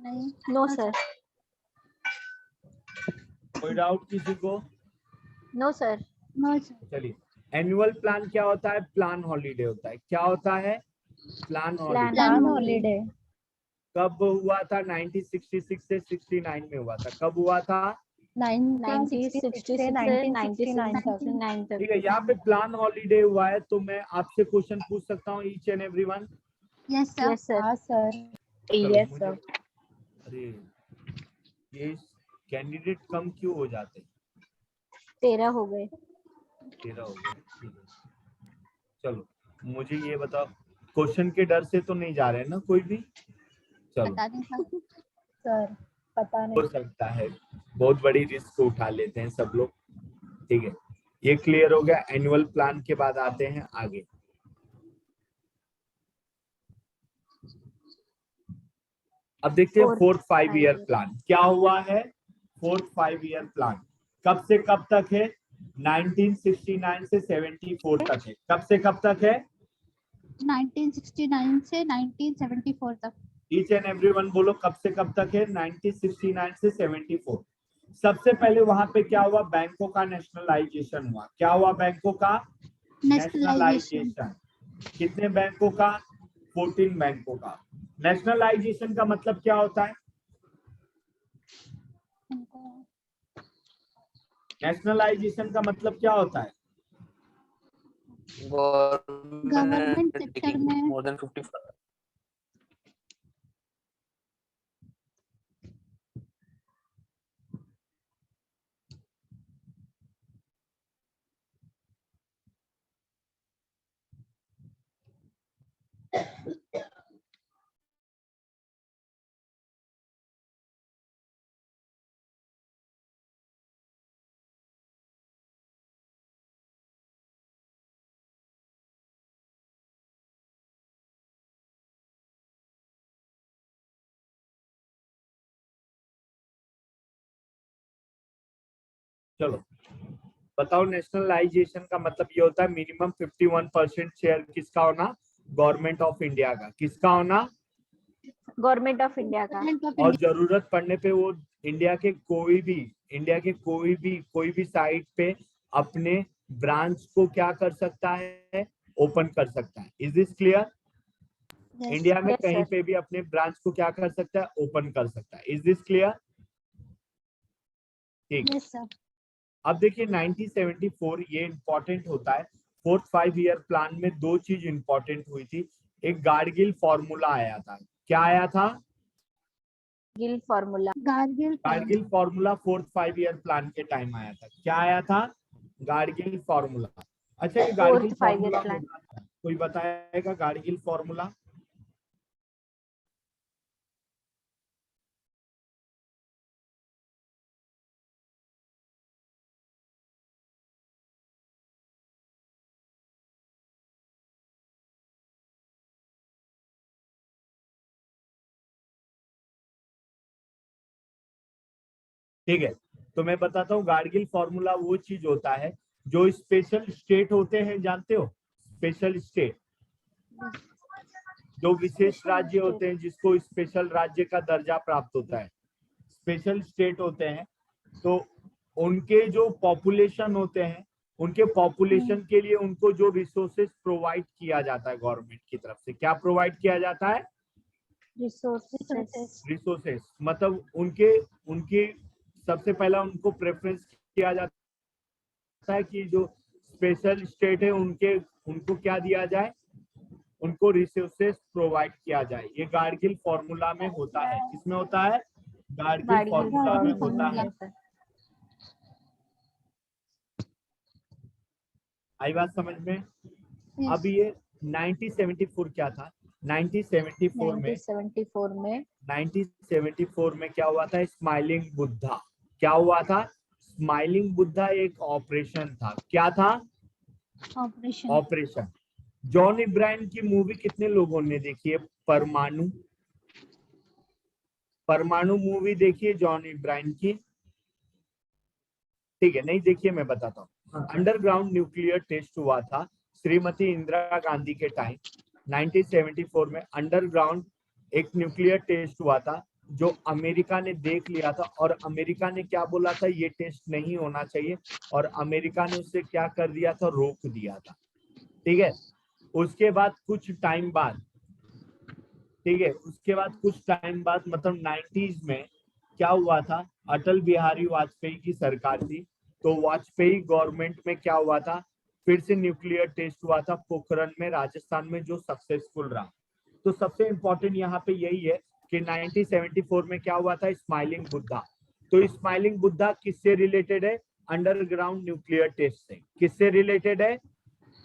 नहीं नो सर। कोई डाउट किसी को? No sir. नो सर चलिए, एनुअल प्लान क्या होता है? प्लान हॉलीडे होता है। क्या होता है? Plan holiday. प्लान हॉलीडे कब हुआ था? 1966 से 69 में हुआ था। कब हुआ था? 1966 से 1969 तक। ठीक है, यहाँ पे प्लान हॉलीडे हुआ है, तो मैं आपसे क्वेश्चन पूछ सकता हूँ each and everyone? Yes sir yes sir. Sir. चलो, मुझे अरे ये कैंडिडेट कम क्यों हो जाते? 13 हो गए। 13 हो गए, ठीक है। चलो, मुझे ये बताओ, क्वेश्चन के डर से तो नहीं जा रहे हैं ना कोई भी? चलो, बता दें सर सर पता हो नहीं। सकता है, बहुत बड़ी रिस्क उठा लेते हैं सब लोग, ठीक है। ये क्लियर हो गया। एनुअल प्लान के बाद आते हैं आगे। अब देखते हैं Fourth 4th 5 year 5 year. Plan क्या हुआ है। 4th 5 ईयर प्लान कब से कब तक है? 1969 से 74 तक है। कब से कब तक है? 1969 से 1974 तक। ईच एंड एवरीवन बोलो, कब से कब तक है? 1969 से 74। सबसे पहले वहां पे क्या हुआ? बैंकों का नेशनलाइजेशन हुआ। क्या हुआ? बैंकों का नेशनलाइजेशन। कितने बैंकों का? 14 बैंकों का। नेशनलाइजेशन का मतलब क्या होता है? नेशनलाइजेशन का मतलब क्या होता है? गवर्नमेंट सेक्टर में more than 50 चलो बताओ, नेशनलाइजेशन का मतलब ये होता है मिनिमम 51% शेयर किसका होना? गवर्नमेंट ऑफ इंडिया का। किसका होना? गवर्नमेंट ऑफ इंडिया का। और जरूरत पड़ने पे वो इंडिया के कोई भी साइट पे अपने ब्रांच को क्या कर सकता है? ओपन कर सकता है। Is this clear? इंडिया में Yes, कहीं sir. पे भी अपने ब्रांच को क्या कर सकता है? ओपन कर सकता है। Is this clear? ठीक। Yes sir. अब देखिए 1974 ये इंपॉर्टेंट होता है। 4th 5 ईयर प्लान में दो चीज इंपॉर्टेंट हुई थी। एक गाडगिल फॉर्मूला आया था। क्या आया था? Gill formula. Gadgil formula 4th 5 year plan के टाइम आया था। क्या आया था? गाडगिल फॉर्मूला। अच्छा, ये Gadgil 4th 5 year formula plan. होता है, कोई बताएगा गाडगिल फॉर्मूला? ठीक है, तो मैं बताता हूँ। गाडगिल फॉर्मूला वो चीज होता है जो स्पेशल स्टेट होते हैं, जानते हो? स्पेशल स्टेट, जो विशेष राज्य होते हैं, जिसको स्पेशल राज्य का दर्जा प्राप्त होता है, स्पेशल स्टेट होते हैं। तो उनके जो पॉपुलेशन होते हैं, उनके पॉपुलेशन के लिए उनको जो रिसोर्सेज प्रोवाइड किया जाता है गवर्नमेंट की तरफ से, क्या प्रोवाइड किया जाता है? रिसोर्सेज। मतलब उनके उनके सबसे पहला उनको प्रेफरेंस किया जाता है कि जो स्पेशल स्टेट है उनको क्या दिया जाए? उनको रिसोर्सेज प्रोवाइड किया जाए। ये गाडगिल फॉर्मूला में होता है। किसमें होता है? गाडगिल फॉर्मूला में होता है। आई बात समझ में? अब ये 1974 क्या था? 1974 में 1974 में 1974 में क्या हुआ था? स्माइलिंग बुद्धा। क्या हुआ था? स्माइलिंग बुद्धा एक ऑपरेशन था। क्या था? ऑपरेशन। ऑपरेशन। जॉन इब्राहिम की मूवी कितने लोगों ने देखी है? परमाणु। परमाणु मूवी देखिए जॉन इब्राहिम की, ठीक है? नहीं देखिए, मैं बताता हूँ। अंडरग्राउंड न्यूक्लियर टेस्ट हुआ था श्रीमती इंदिरा गांधी के टाइम 1974 में। अंडरग्राउंड एक न्यूक्लियर टेस्ट हुआ था जो अमेरिका ने देख लिया था, और अमेरिका ने क्या बोला था? ये टेस्ट नहीं होना चाहिए, और अमेरिका ने उससे क्या कर दिया था? रोक दिया था, ठीक है? उसके बाद कुछ टाइम बाद, ठीक है, उसके बाद कुछ टाइम बाद मतलब 90s में क्या हुआ था? अटल बिहारी वाजपेयी की सरकार थी, तो वाजपेयी गवर्नमेंट में क्या हुआ था? फिर से न्यूक्लियर टेस्ट हुआ था पोखरण में, राजस्थान में, जो सक्सेसफुल रहा। तो सबसे इंपॉर्टेंट यहाँ पे यही है कि 1974 में क्या हुआ था? स्माइलिंग बुद्धा। तो स्माइलिंग बुद्धा किससे रिलेटेड है? अंडरग्राउंड न्यूक्लियर टेस्ट से। किससे रिलेटेड है?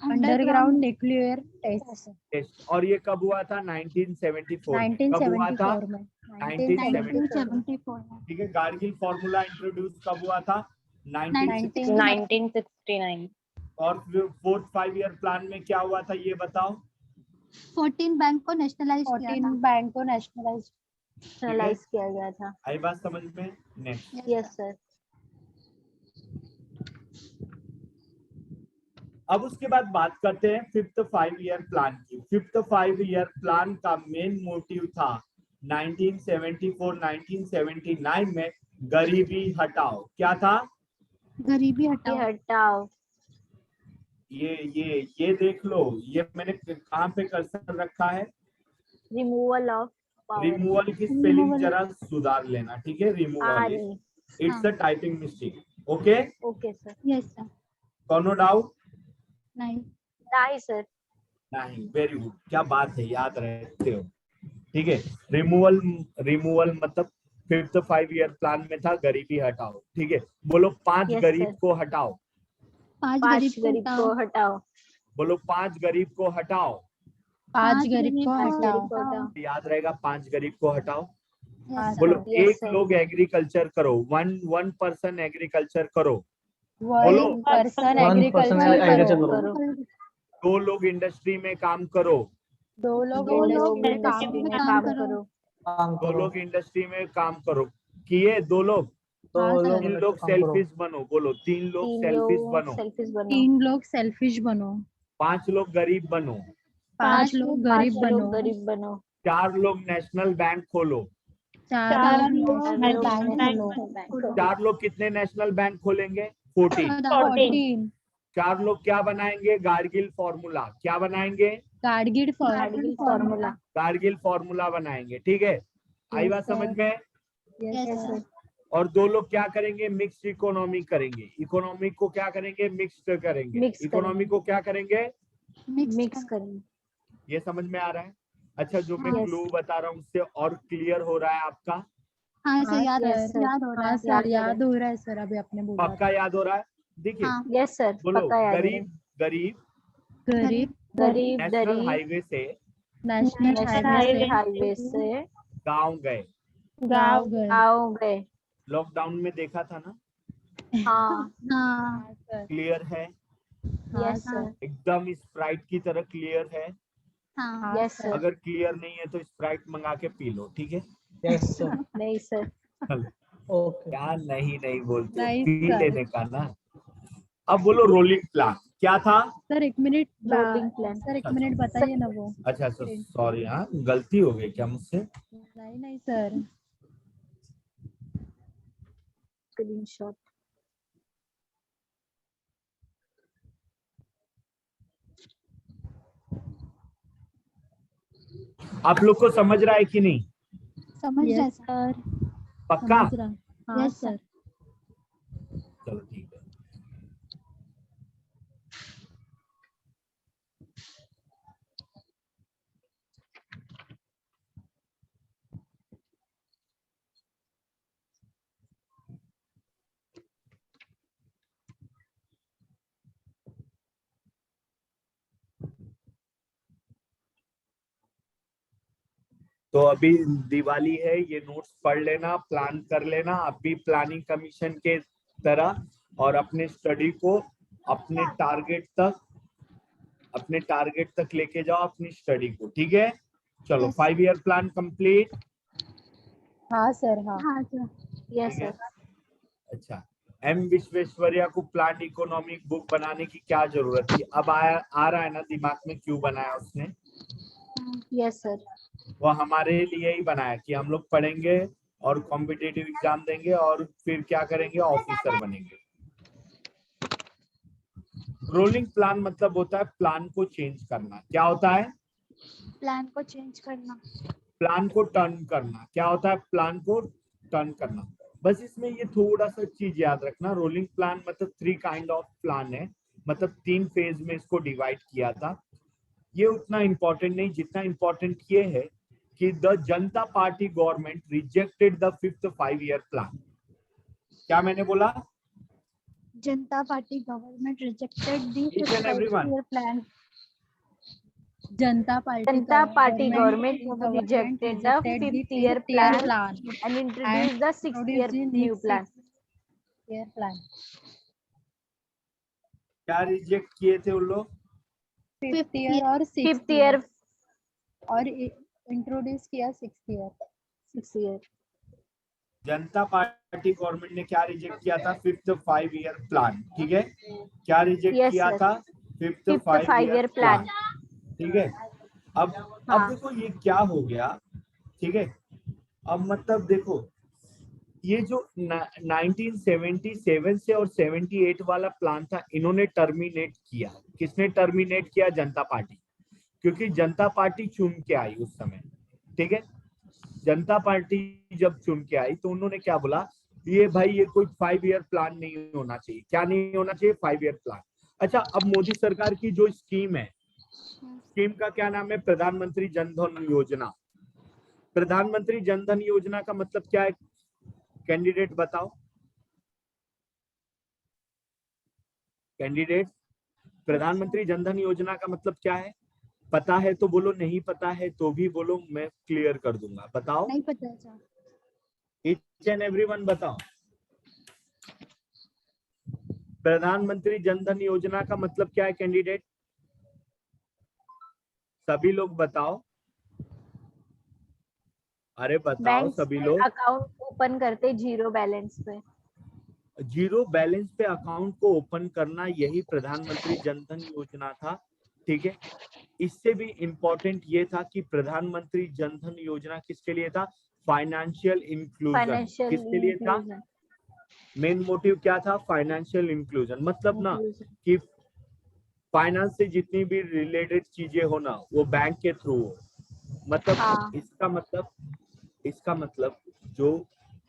Underground nuclear test. और ये कब हुआ था? 1974 में। कब हुआ था? 1974 में 1974। 1974 में। ठीक है। कारगिल फॉर्मूला इंट्रोड्यूस कब हुआ था? 1960। 1969 और 4th 5 ईयर प्लान में क्या हुआ था ये बताओ? 14 बैंक को नेशनलाइज किया 14 था। बैंक को नेशनलाइज नेशनलाइज किया गया था। आई बात समझ में? नेक्स्ट। Yes sir. अब उसके बाद बात करते हैं 5th 5 ईयर प्लान की। 5th 5 ईयर प्लान का मेन मोटिव था 1974-1979 में गरीबी हटाओ। क्या था? गरीबी हटाओ। हटाओ। ये देख लो, ये मैंने कहाँ पे कर्सर रखा है? Removal of power. रिमूवल की स्पेलिंग जरा सुधार लेना, ठीक है? Removal RE। It's a typing mistake. Okay, okay sir. Yes sir. कोनो डाउट? नहीं। नहीं सर। नहीं, वेरी गुड, क्या बात है, याद रखते हो, ठीक है? रिमूवल, रिमूवल मतलब 5th 5 ईयर प्लान में था गरीबी हटाओ, ठीक है? बोलो 5 Yes, गरीब sir. को हटाओ। 5 5 गरीब को गरीब को हटाओ। हटाओ। बोलो 5 गरीब को हटाओ। 5 गरीब को पाँच हटाओ। गरीब को हटाओ। याद रहेगा, 5 गरीब को हटाओ। यस बोलो सर। Yes, एक sir. लोग एग्रीकल्चर करो, वन पर्सन एग्रीकल्चर करो। बोलो पर्सन एग्रीकल्चर करो। करो। 2 लोग इंडस्ट्री में काम करो। 2 लोग दो इंडस्ट्री लोग में इंडस्ट्री में काम काम करो। करो। 2 लोग इंडस्ट्री में काम करो। किए 2 लोग? हाँ सर। 3 लोग सेल्फिश बनो। बोलो 3 लोग 3 सेल्फिश लोग बनो। सेल्फिश बनो। 3 लोग सेल्फिश बनो। 5 लोग गरीब बनो। 5 लोग गरीब 5 बनो। लोग गरीब बनो। 4 लोग नेशनल बैंक खोलो। 4 लोग चार नेशनल लोग बैंक नेशनल खोलो। बैंक। 4 लोग कितने नेशनल बैंक खोलेंगे? 14। 14 4 लोग क्या बनाएंगे? कारगिल फॉर्मूला। क्या बनाएंगे? कारगिल कारगिल फॉर्मूला। कारगिल फॉर्मूला बनाएंगे, ठीक है? आई बात समझ में? Yes sir. और 2 लोग क्या करेंगे? मिक्स्ड इकोनॉमी करेंगे। इकोनॉमी को क्या करेंगे? मिक्स्ड करेंगे। Mix इकोनॉमी करेंगे। को क्या करेंगे? मिक्स करेंगे। ये समझ में आ रहा है? अच्छा, जो मैं Yes. क्लू बता रहा हूँ उससे और क्लियर हो रहा है आपका? हाँ सर, याद Yes, sir. याद हो रहा हाँ है। सर, याद हो रहा है सर, अभी आपने बोला पक्का याद हो रहा है? देखिए, हाँ। Yes sir. बोलो पक्का याद है। गरीब गरीब गरीब गरीब नेशनल गरीब हाईवे से नेशनल हाईवे हाईवे से गांव गए। गाँव गए। गाँव गए। लॉकडाउन में देखा था ना? हाँ। हाँ। हाँ सर। क्लियर है? हाँ यस सर। सर। एकदम स्प्राइट की तरह क्लियर है? हाँ। हाँ यस सर। सर। अगर क्लियर नहीं है तो स्प्राइट मंगा के पी लो, ठीक है? Yes sir. नहीं सर। ओके। क्या नहीं नहीं बोलते हो? नहीं पी सर। लेने का ना। अब बोलो रोलिंग प्लान। क्या था? Sir 1 minute Rolling plan. Sir 1 minute बताइए ना वो। अच्छा सॉरी, हाँ गलती हो गई क्या मुझसे? नहीं नहीं सर। स्क्रीनशॉट। आप लोग को समझ रहा है कि नहीं? समझ रहा है यस सर। सर। पक्का? समझ रहा। हाँ Yes, sir. सर। चलो ठीक है। तो अभी दिवाली है, ये नोट्स पढ़ लेना, प्लान कर लेना आप भी प्लानिंग कमीशन के तरह, और अपने स्टडी को अपने टारगेट तक लेके जाओ अपनी स्टडी को, ठीक है। चलो, Yes. 5 year plan complete. हाँ सर हाँ हाँ सर। यस ठीक है। सर। अच्छा, एम विश्वेश्वरैया को प्लान इकोनॉमिक बुक बनाने की क्या जरूरत थी? अब आ रहा है ना दिमाग में क्यों बनाया उसने? Yes sir. वो हमारे लिए ही बनाया कि हम लोग पढ़ेंगे और कॉम्पिटिटिव एग्जाम देंगे और फिर क्या करेंगे, ऑफिसर बनेंगे। रोलिंग प्लान मतलब होता है प्लान को चेंज करना। क्या होता है? प्लान को चेंज करना। प्लान को टर्न करना। क्या होता है? प्लान को टर्न करना। बस इसमें ये थोड़ा सा चीज याद रखना, रोलिंग प्लान मतलब 3 काइंड ऑफ प्लान है, मतलब 3 फेज में इसको डिवाइड किया था। ये उतना इंपॉर्टेंट नहीं जितना इंपॉर्टेंट ये है कि the Janata party government rejected the 5th 5 year plan. क्या मैंने बोला? जनता party government rejected the Each and everyone. Year plan. Janata party government rejected the 5th year plan and introduced the 6th year new plan. Year plan. क्या reject किए थे उन लोग? 5th year और 5th year, और introduce किया 6th year. 6th year. जनता party government ने क्या रिजेक्ट किया था? 5th 5 year plan. ठीक है, क्या रिजेक्ट Yes, किया sir. था? 5th 5th 5 5 year year plan. plan. ठीक है, अब हाँ. देखो ये क्या हो गया। ठीक है, अब मतलब देखो ये जो 1977 से और 78 वाला प्लान था, इन्होंने टर्मिनेट किया। किसने टर्मिनेट किया? जनता पार्टी, क्योंकि जनता पार्टी चुन के आई उस समय। ठीक है, जनता पार्टी जब चुन के आई तो उन्होंने क्या बोला, ये भाई ये कोई 5 ईयर प्लान नहीं होना चाहिए। क्या नहीं होना चाहिए? 5 ईयर प्लान। अच्छा, अब मोदी सरकार की जो स्कीम है, स्कीम का क्या नाम है? प्रधानमंत्री जन धन योजना। प्रधानमंत्री जन धन योजना का मतलब क्या है? कैंडिडेट बताओ, कैंडिडेट, प्रधानमंत्री जन धन योजना का मतलब क्या है? पता है तो बोलो, नहीं पता है तो भी बोलो, मैं क्लियर कर दूंगा। बताओ, नहीं पता सर। ईच एंड एवरीवन बताओ। प्रधानमंत्री जन धन योजना का मतलब क्या है कैंडिडेट? सभी लोग बताओ, अरे बताओ बैंक सभी लोग। अकाउंट ओपन करते जीरो बैलेंस पे। जीरो बैलेंस पे अकाउंट को ओपन करना, यही प्रधानमंत्री जन धन योजना था। ठीक है, इससे भी इंपॉर्टेंट ये था कि प्रधानमंत्री जन धन योजना किसके लिए था? Financial inclusion. किसके लिए था? मेन मोटिव क्या था? Financial inclusion. मतलब ना कि फाइनेंस से जितनी भी रिलेटेड चीजें हो ना, वो बैंक के थ्रू हो। मतलब हाँ. इसका मतलब जो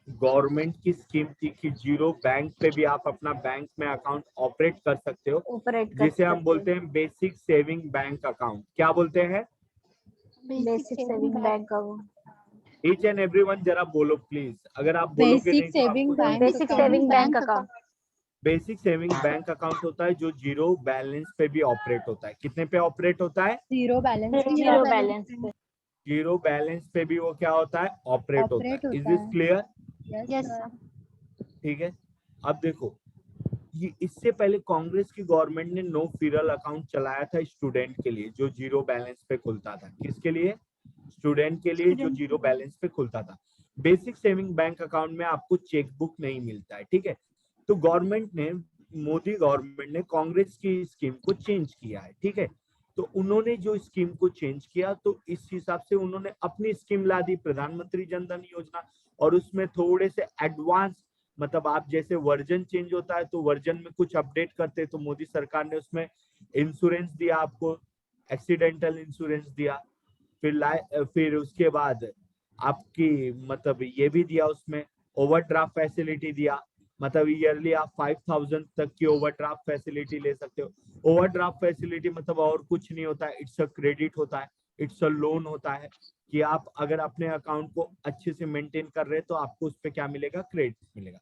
गवर्नमेंट की स्कीम थी कि जीरो बैंक पे भी आप अपना बैंक में अकाउंट ऑपरेट कर सकते हो, जिसे हम बोलते हैं बेसिक सेविंग बैंक अकाउंट। क्या बोलते हैं? Basic saving bank account. Each and everyone जरा बोलो प्लीज, अगर आप बोलोगे नहीं तो आपको basic saving bank account. Basic saving bank account होता है जो जीरो बैलेंस पे भी ऑपरेट होता है। कितने पे ऑपरेट होता है? Zero balance. जीरो बैलेंस पे। जीरो बैलेंस पे भी वो क्या होता है? ऑपरेट होता है। Is this clear? Yes sir. ठीक है, अब देखो ये इससे पहले कांग्रेस की गवर्नमेंट ने नो फ्रिल अकाउंट चलाया था स्टूडेंट के लिए, जो जीरो बैलेंस पे खुलता था। किसके लिए? स्टूडेंट के लिए, जो जीरो बैलेंस पे खुलता था। बेसिक सेविंग बैंक अकाउंट में आपको चेकबुक नहीं मिलता है। ठीक है, तो गवर्नमेंट ने, मोदी गवर्नमेंट ने कांग्रेस की स्कीम को चेंज किया है। ठीक है, तो उन्होंने जो स्कीम को चेंज किया तो इस हिसाब से उन्होंने अपनी स्कीम ला दी, प्रधानमंत्री जन धन योजना, और उसमें थोड़े से एडवांस, मतलब आप जैसे वर्जन चेंज होता है तो वर्जन में कुछ अपडेट करते, तो मोदी सरकार ने उसमें इंश्योरेंस दिया आपको, एक्सीडेंटल इंश्योरेंस दिया, फिर उसके बाद आपकी मतलब ये भी दिया, उसमें ओवरड्राफ्ट फैसिलिटी दिया, मतलब ईयरली आप 5000 तक की ओवरड्राफ्ट फैसिलिटी ले सकते हो। ओवरड्राफ्ट फैसिलिटी मतलब और कुछ नहीं होता है, इट्स अ क्रेडिट होता है, इट्स अ लोन होता है कि आप अगर अपने अकाउंट को अच्छे से मेंटेन कर रहे हैं तो आपको उस पर क्या मिलेगा? क्रेडिट मिलेगा।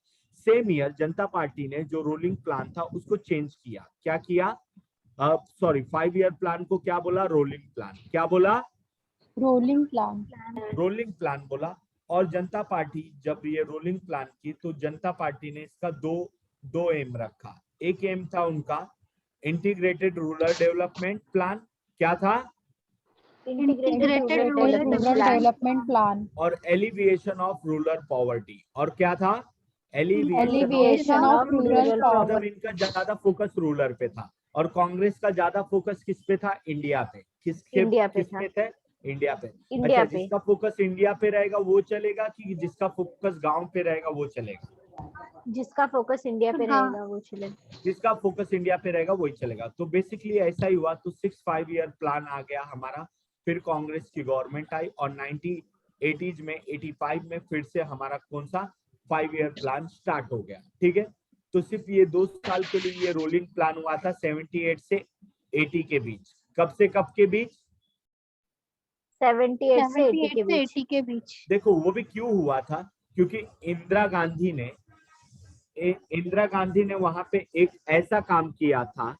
सेम ईयर जनता पार्टी ने जो रोलिंग प्लान था उसको चेंज किया। क्या किया? 5 ईयर प्लान को क्या बोला? Rolling plan. क्या बोला? Rolling plan. रोलिंग प्लान बोला। और जनता पार्टी जब ये रोलिंग प्लान की तो जनता पार्टी ने इसका दो एम रखा। एक एम था उनका इंटीग्रेटेड रूरल डेवलपमेंट प्लान। क्या था? Integrated rural rural development plan. और एलिविएशन ऑफ रूरल पॉवर्टी। और क्या था? एलिविएशन ऑफ रूरल मतलब पॉवर्टी। इनका ज्यादा फोकस रूरल पे था और कांग्रेस का ज्यादा फोकस किस पे था? इंडिया पे। इंडिया पे किस था। पे थे? इंडिया पे। इंडिया अच्छा, पे। जिसका फोकस इंडिया पे रहेगा वो चलेगा कि जिसका फोकस गांव पे रहेगा वो चलेगा? जिसका फोकस इंडिया पे हाँ। रहेगा वो चलेगा। जिसका फोकस इंडिया पे रहेगा वही चलेगा। तो बेसिकली ऐसा ही हुआ। तो 6 5 ईयर प्लान आ गया हमारा। फिर कांग्रेस की गवर्नमेंट आई और 1980s में 85 में फिर से हमारा कौन सा 5 ईयर प्लान स्टार्ट हो गया। ठीक है। तो सिर्फ ये 2 साल के लिए ये रोलिंग प्लान हुआ था 78 से 80 के बीच। कब से कब के बीच? 78 से 80 के 78 से बीच। 80 के बीच। देखो वो भी क्यों हुआ था, क्योंकि इंदिरा गांधी ने वहां पे एक ऐसा काम किया था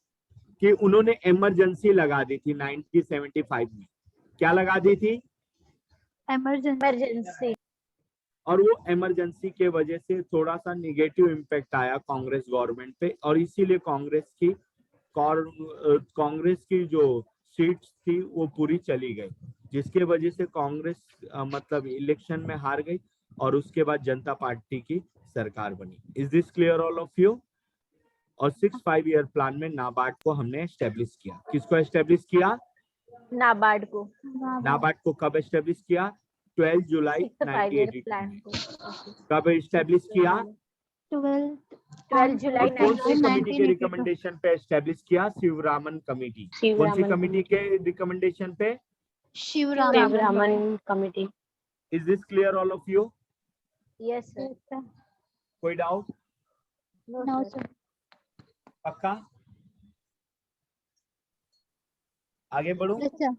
कि उन्होंने इमरजेंसी लगा दी थी 1975 में। क्या लगा दी थी? इमरजेंसी। और वो इमरजेंसी के वजह से थोड़ा सा निगेटिव इम्पैक्ट आया कांग्रेस गवर्नमेंट पे और इसीलिए कांग्रेस की जो सीट्स थी वो पूरी चली गई, जिसके वजह से कांग्रेस मतलब इलेक्शन में हार गई और उसके बाद जनता पार्टी की सरकार बनी। Is this clear all of you? और 6 5 ईयर प्लान में नाबार्ड को हमने एस्टेब्लिश किया। किसको एस्टेब्लिश किया? नाबार्ड को। नाबार्ड को कब एस्टेब्लिश किया? 12 जुलाई 5 ईयर 1982 प्लान में। को। कब एस्टेब्लिश किया? 12 जुलाई और कौन सी 1982। कमेटी के रिकमेंडेशन पे एस्टेब्लिश किया? शिवरामन कमेटी। कौन सी कमेटी के रिकमेंडेशन पे? Sivaraman committee. Is this clear all of you? Yes sir. कोई डाउट? No sir. पक्का? आगे बढ़ो। अच्छा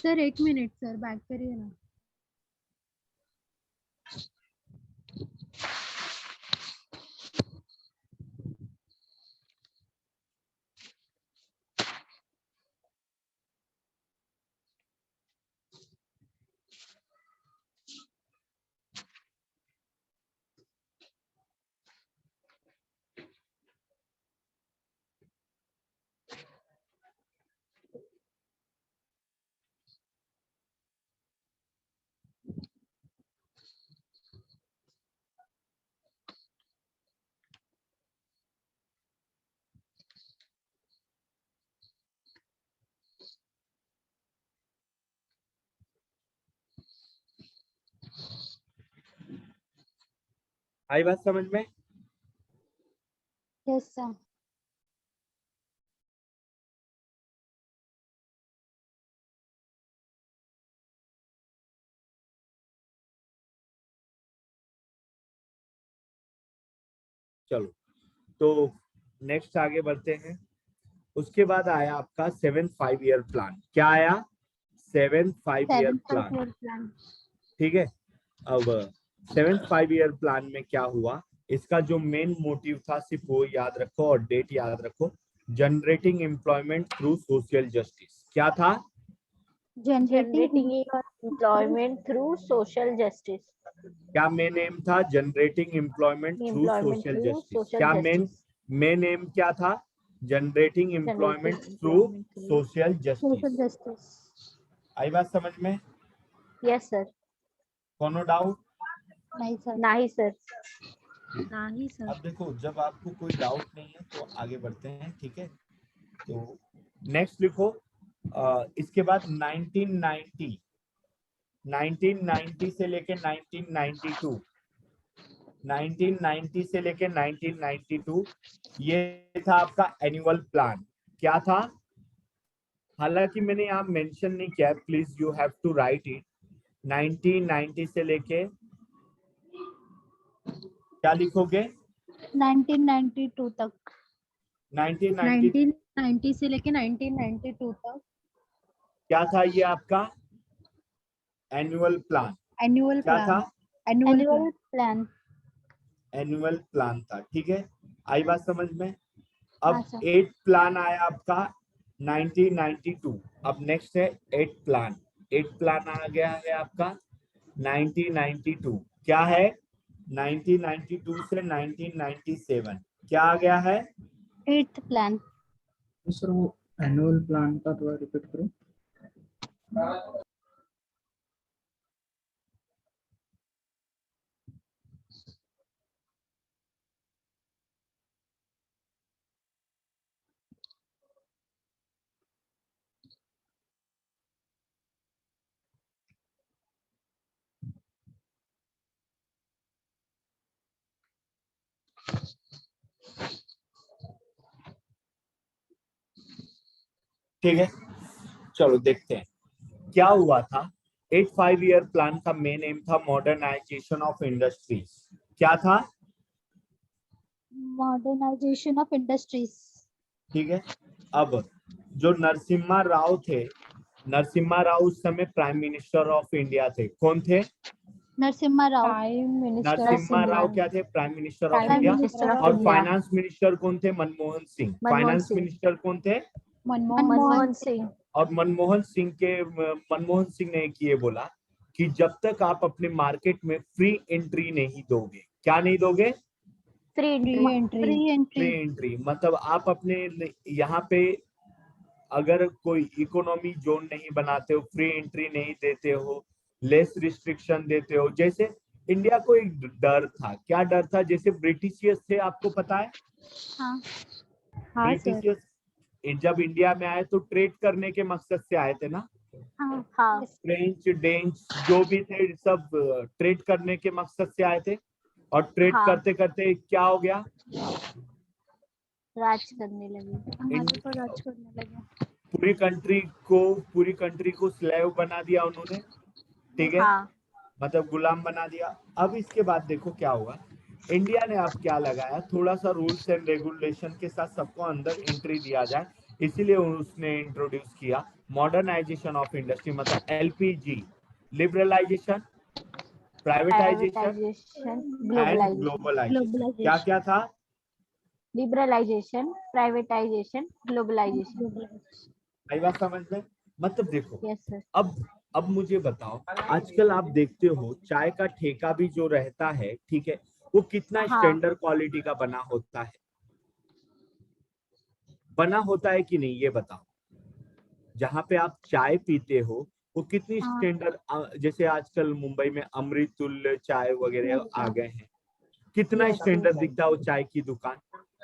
सर 1 मिनट सर, बैक करिए ना। आई बात समझ में? Yes sir. चलो तो नेक्स्ट आगे बढ़ते हैं। उसके बाद आया आपका 7 5 ईयर प्लान। क्या आया? 7 5 ईयर प्लान। ठीक है। अब 7 5 ईयर प्लान में क्या हुआ? इसका जो मेन मोटिव था सिर्फ वो याद रखो और डेट याद रखो। Generating employment through social justice. क्या था? Generating employment through social justice. क्या मेन एम था? Generating employment through social justice. क्या मेन एम क्या था? Generating employment through social justice. आई बात समझ में? Yes sir. कोनो डाउट? नहीं सर। नहीं सर। नहीं सर। अब देखो जब आपको कोई डाउट नहीं है तो आगे बढ़ते हैं। ठीक है। तो नेक्स्ट लिखो। इसके बाद 1990 से लेके 1992 से लेके 1992 ये था आपका एनुअल प्लान। क्या था? हालांकि मैंने यहाँ मेंशन नहीं किया है, please you have to write it. 1990 से लेके क्या लिखोगे? 1992 तक। 1990 से लेके 1992 तक क्या था ये आपका एनुअल प्लान? एनुअल क्या प्लान। था? Annual plan. एनुअल प्लान था। ठीक है। आई बात समझ में? हाँ अब सर। 8 प्लान आया आपका 1992। अब नेक्स्ट है 8 प्लान। 8 प्लान आ गया है आपका 1992। क्या है? 1992 से 1997 क्या आ गया है? 8th plan. सर वो एनुअल प्लान का थोड़ा रिपीट करो। ठीक है, चलो देखते हैं क्या हुआ था। 8 5 ईयर प्लान का मेन एम था मॉडर्नाइजेशन ऑफ इंडस्ट्रीज। क्या था? Modernization of industries. ठीक है, अब जो नरसिम्हा राव थे, नरसिम्हा राव उस समय प्राइम मिनिस्टर ऑफ इंडिया थे। कौन थे? Narasimha Rao. Prime Minister of Narasimha Rao India. क्या थे? Prime minister of Prime India. Minister of और India. फाइनेंस मिनिस्टर कौन थे? मनमोहन सिंह। मनमोहन फाइनेंस सिंह। मिनिस्टर कौन थे? मनमोहन सिंह। और मनमोहन सिंह ने एक ये बोला कि जब तक आप अपने मार्केट में फ्री एंट्री नहीं दोगे, क्या नहीं दोगे? Free Free entry. entry. Free entry मतलब आप अपने यहाँ पे अगर कोई इकोनॉमी जोन नहीं बनाते हो, फ्री एंट्री नहीं देते हो, लेस रिस्ट्रिक्शन देते हो। जैसे इंडिया को एक डर था, क्या डर था? जैसे ब्रिटिशियर्स थे, आपको पता है? हाँ. हाँ सर। ब्रिटिशियर्स जब इंडिया में आए तो ट्रेड करने के मकसद से आए थे ना। हाँ. हाँ। फ्रेंच डेंच जो भी थे सब ट्रेड करने के मकसद से आए थे। और ट्रेड हाँ। करते करते क्या हो गया? राज करने लगे। हमारे पर राज करने लगे. पूरी कंट्री को स्लेव बना दिया उन्होंने। ठीक है, हाँ। मतलब गुलाम बना दिया। अब इसके बाद देखो क्या हुआ। इंडिया ने अब क्या लगाया, थोड़ा सा रूल्स एंड रेगुलेशन के साथ सबको अंदर एंट्री दिया जाए, इसीलिए उसने इंट्रोड्यूस किया मॉडर्नाइजेशन ऑफ इंडस्ट्री, मतलब LPG, liberalisation, privatisation and globalisation. क्या क्या था? Liberalisation, privatisation, globalisation. आई बात समझ में? मतलब देखो, यस सर। अब मुझे बताओ, आजकल आप देखते हो चाय का ठेका भी जो रहता है, ठीक है, वो कितना हाँ। स्टैंडर्ड क्वालिटी का बना होता है? बना होता है कि नहीं, ये बताओ। जहाँ पे आप चाय पीते हो वो कितनी हाँ. स्टैंडर्ड, जैसे आजकल मुंबई में अमृतुल्य चाय वगैरह आ गए हैं, कितना Yes, स्टैंडर्ड yes. दिखता है वो चाय की दुकान।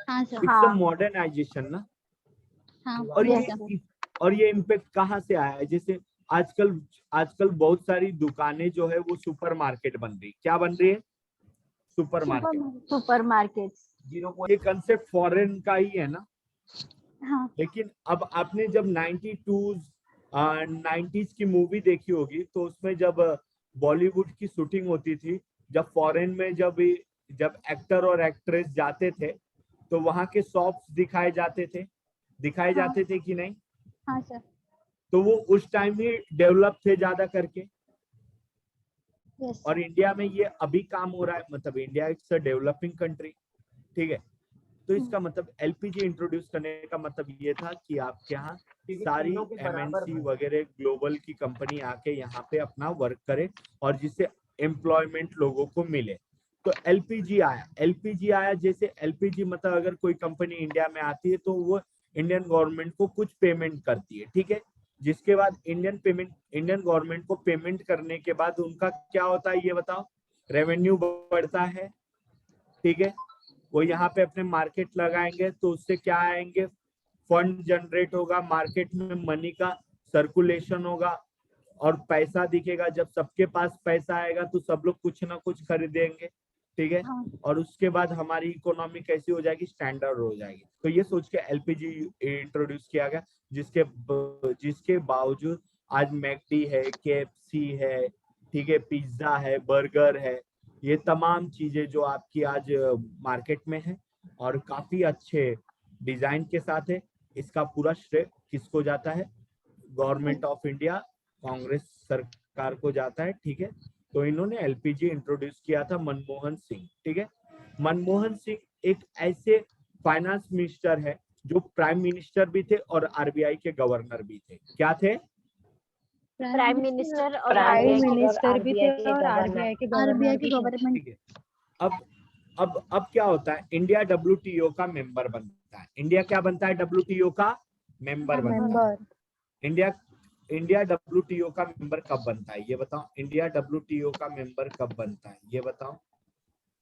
हाँ सर. इट्स अ मॉडर्नाइजेशन ना। हाँ. और Yes, Yes, sir. ये इम्पैक्ट कहाँ से आया है? जैसे आजकल बहुत सारी दुकानें जो है वो सुपर मार्केट बन रही। क्या बन रही है? Super market. Super markets. ये कंसेप्ट फॉरेन का ही है ना। हाँ. लेकिन अब आपने जब 90s की मूवी देखी होगी तो उसमें जब बॉलीवुड की शूटिंग होती थी, जब फॉरेन में जब एक्टर और एक्ट्रेस जाते थे तो वहां के शॉप्स दिखाए जाते थे कि नहीं? हाँ सर. तो वो उस टाइम ही डेवलप थे ज्यादा करके। Yes. और इंडिया में ये अभी काम हो रहा है, मतलब India it's a developing country. ठीक है, तो इसका मतलब एलपीजी इंट्रोड्यूस करने का मतलब ये था कि आपके यहाँ सारी एमएनसी वगैरह ग्लोबल की कंपनी आके यहाँ पे अपना वर्क करे और जिससे एम्प्लॉयमेंट लोगों को मिले। तो एलपीजी आया। जैसे एलपीजी मतलब अगर कोई कंपनी इंडिया में आती है तो वो इंडियन गवर्नमेंट को कुछ पेमेंट करती है। ठीक है, जिसके बाद इंडियन गवर्नमेंट को पेमेंट करने के बाद उनका क्या होता है ये बताओ? रेवेन्यू बढ़ता है। ठीक है, वो यहाँ पे अपने मार्केट लगाएंगे तो उससे क्या आएंगे? फंड जनरेट होगा, मार्केट में मनी का सर्कुलेशन होगा और पैसा दिखेगा। जब सबके पास पैसा आएगा तो सब लोग कुछ ना कुछ खरीदेंगे। ठीक है, हाँ. और उसके बाद हमारी इकोनॉमी कैसी हो जाएगी? स्टैंडर्ड हो जाएगी। तो ये सोच के एलपीजी इंट्रोड्यूस किया गया, जिसके बावजूद आज मैकडी है, केएफसी है, ठीक है, पिज्जा है, बर्गर है, ये तमाम चीजें जो आपकी आज मार्केट में है और काफी अच्छे डिजाइन के साथ है। इसका पूरा श्रेय किसको जाता है? गवर्नमेंट ऑफ इंडिया, कांग्रेस सरकार को जाता है। ठीक है, तो इन्होंने एलपीजी इंट्रोड्यूस किया था मनमोहन सिंह। ठीक है, मनमोहन सिंह एक ऐसे फाइनेंस मिनिस्टर है जो प्राइम मिनिस्टर भी थे और आरबीआई के गवर्नर भी थे। क्या थे? प्राइम मिनिस्टर और प्राइम RBI मिनिस्टर भी थे के और गवर्नर। आरबीआई के आरबीआई गवर्नर के भी थे। गवर्नमेंट। ठीक है। अब क्या होता है, इंडिया WTO का मेंबर बनता है। इंडिया क्या बनता है? WTO का मेंबर बनता है। मेंबर इंडिया WTO का मेंबर कब बनता है ये बताओ? इंडिया WTO का मेंबर कब बनता है ये बताओ?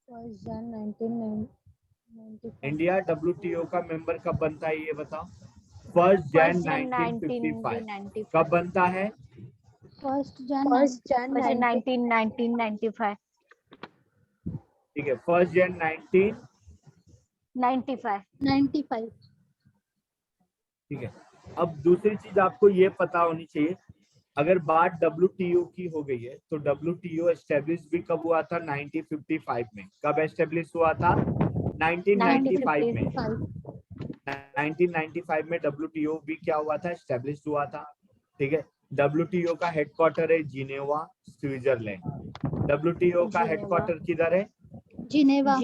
1 Jan 1995। इंडिया WTO का मेंबर कब बनता है ये बताओ? 1 Jan 1955। कब बनता है? 1 Jan 1995। ठीक है, 1 Jan 95। 95। ठीक है। अब दूसरी चीज आपको ये पता होनी चाहिए, अगर बात WTO की हो गई है तो WTO एस्टेब्लिश भी कब हुआ था? 1955 में। कब एस्टेब्लिश हुआ था? 1995 में। 1995 में WTO भी क्या हुआ था? एस्टेब्लिश हुआ था। ठीक है। WTO का हेडक्वार्टर है जिनेवा, स्विट्जरलैंड। WTO का हेडक्वार्टर किधर है? Geneva,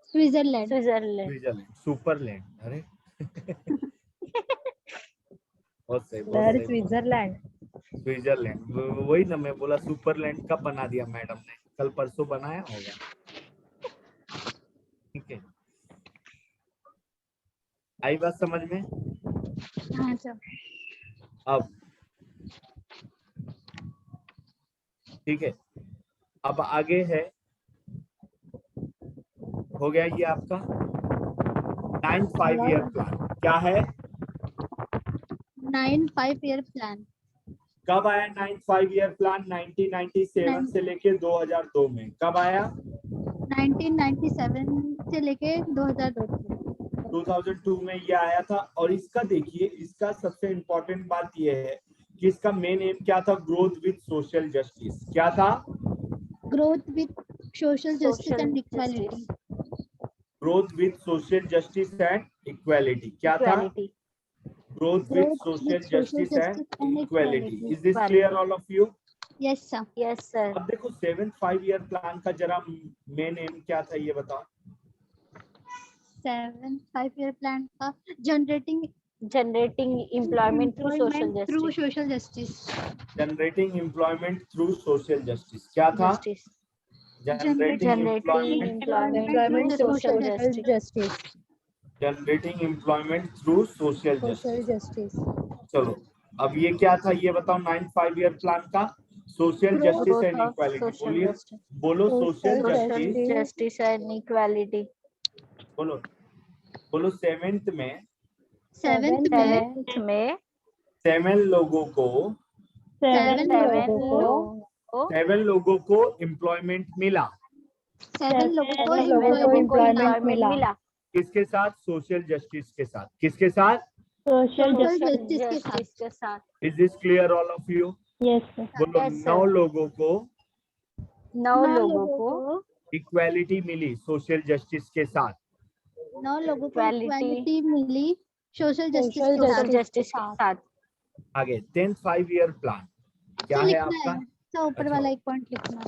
Switzerland. स्विट्जरलैंड, सुपरलैंड। अरे बहुत सही, बहुत सर सही। स्विट्जरलैंड। स्विट्जरलैंड, वही ना मैं बोला, सुपरलैंड कब बना दिया मैडम ने? कल परसों बनाया होगा। ठीक है, आई बात समझ में? हाँ सर। अब ठीक है, अब आगे है, हो गया ये आपका 9 5-year प्लान। क्या है? 9 5-year प्लान। कब आया 9 5-year प्लान? 1997 से लेके 2002 में। कब आया? 1997 से लेके 2002 तक। 2002 में ये आया था। और इसका देखिए, इसका सबसे इम्पोर्टेंट बात ये है कि इसका मेन एम क्या था? Growth with social justice. क्या था? Growth with social justice and equality. Growth with social justice and equality. क्या था? Growth with social justice and equality. Is this clear all of you? Yes sir. Yes sir. अब देखो 7 5-year plan का जरा main aim क्या था ये बताओ? 7 5-year प्लान का generating employment through social justice. Generating employment through social justice. क्या था? Generating employment social justice. Generating employment through social justice. Justice. चलो, अब ये क्या था ये बताओ? 9 5-year प्लान का सोशल जस्टिस एंड इक्वालिटी। बोलिए, बोलो सोशल जस्टिस एंड इक्वालिटी। बोलो, बोलो। 7th में 7 लोगों को 7 लोगों को एम्प्लॉयमेंट मिला। 7 लोगों को एम्प्लॉयमेंट मिला। किसके साथ? सोशल जस्टिस के साथ। किसके साथ? सोशल जस्टिस के साथ। Is this clear all of you? Yes sir. बोलो, Yes, sir. 9 लोगों को 9 लोगों को इक्वालिटी मिली सोशल जस्टिस के साथ। 9 लोगों को Equality. इक्वालिटी मिली सोशल जस्टिस Social के साथ। जस्टिस के साथ। आगे 10th 5-year प्लान क्या है लिखना आपका? है तो ऊपर अच्छा। वाला एक पॉइंट लिखना है।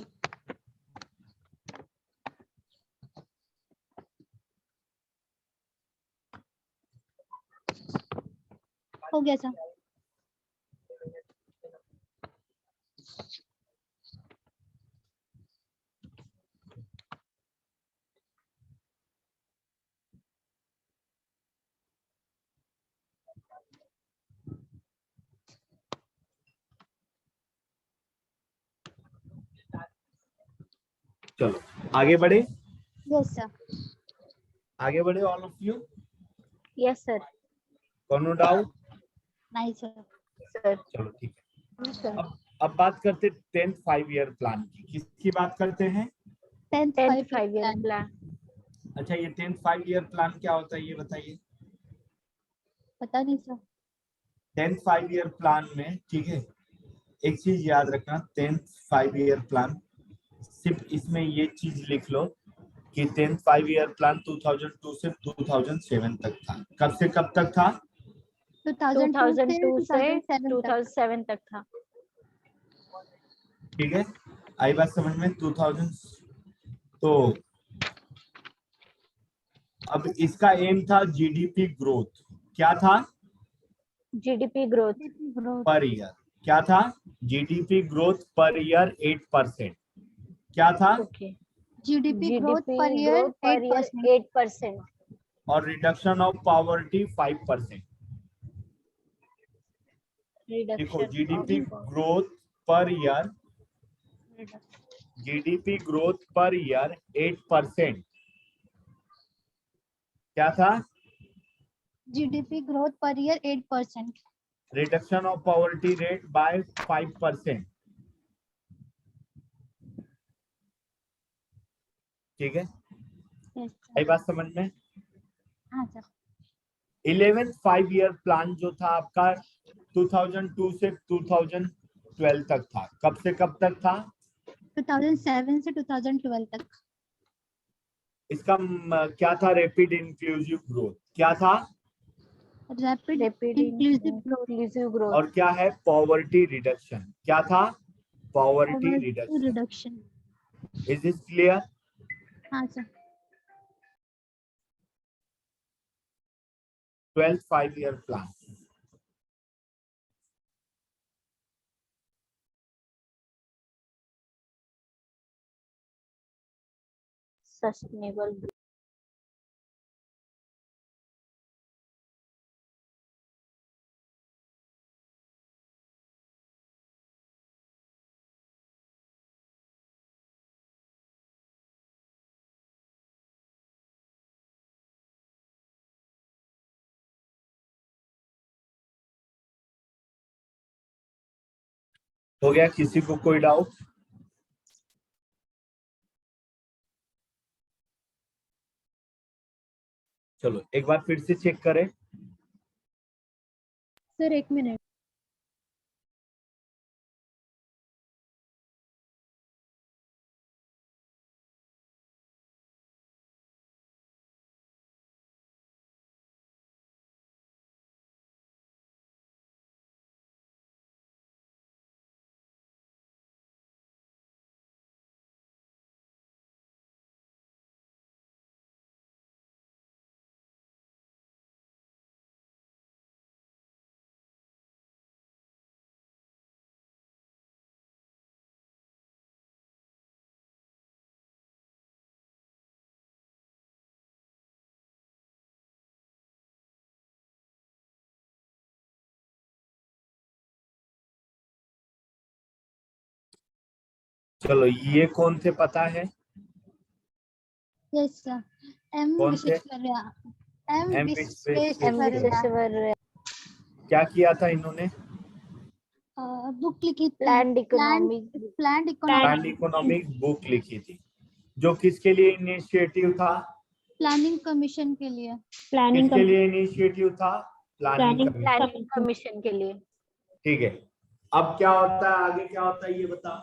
हो गया सर। चलो आगे बढ़े, यस सर। आगे बढ़े all of you. Yes sir. कोनो डाउट? नहीं सर। चलो ठीक है। अब बात करते 10th 5-year प्लान की। किसकी बात करते हैं? 10th 5-year plan. अच्छा, ये 10th 5-year प्लान क्या होता है ये बताइए? पता नहीं सर। 10th 5-year प्लान में, ठीक है, एक चीज याद रखना, 10th 5-year प्लान सिर्फ इसमें ये चीज लिख लो कि 10th 5-year प्लान 2002 से 2007 तक था। कब से कब तक था? 2002 से 2007 2007 तक था। ठीक है, आई बात समझ में? 2000 तो अब इसका एम था जीडीपी ग्रोथ, क्या था? GDP growth. पर ईयर क्या था? जीडीपी ग्रोथ पर ईयर 8%, क्या था? Okay. GDP growth GDP per year growth per year 8%. 8%. और रिडक्शन ऑफ पॉवर्टी 5%। देखो Reduction GDP of growth per year, GDP growth per year 8%, क्या था? GDP growth per year 8%. Reduction of poverty rate by 5%। ठीक है, Yes, आई sir. बात समझ में? हाँ सर. 11th 5-year प्लान जो था आपका 2002 से 2012 तक था। कब से कब तक था? 2007 से 2012 तक. इसका क्या था? रैपिड इंक्लूसिव ग्रोथ, क्या था? Rapid rapid inclusive growth. inclusive growth. और क्या है? पॉवर्टी रिडक्शन, क्या था? Poverty Poverty reduction. reduction. Is this clear? हाँ sir. 12th 5-year plan. Sustainable growth. हो गया? किसी को कोई डाउट? चलो एक बार फिर से चेक करें। सर एक मिनट. चलो ये कौन थे पता है? Yes sir. एम कौन थे? विश्वेश्वरैया. M M Visvesvaraya. Viశ్వేశ్వరయ్య. क्या किया था इन्होंने? बुक लिखी थी. Planned economic. Planned plan economic. Economic book लिखी थी, जो किसके लिए इनिशिएटिव था? प्लानिंग कमीशन के लिए. किसके लिए इनिशिएटिव था? Planning commission. Planning commission के लिए. ठीक है, अब क्या होता है, आगे क्या होता है ये बता।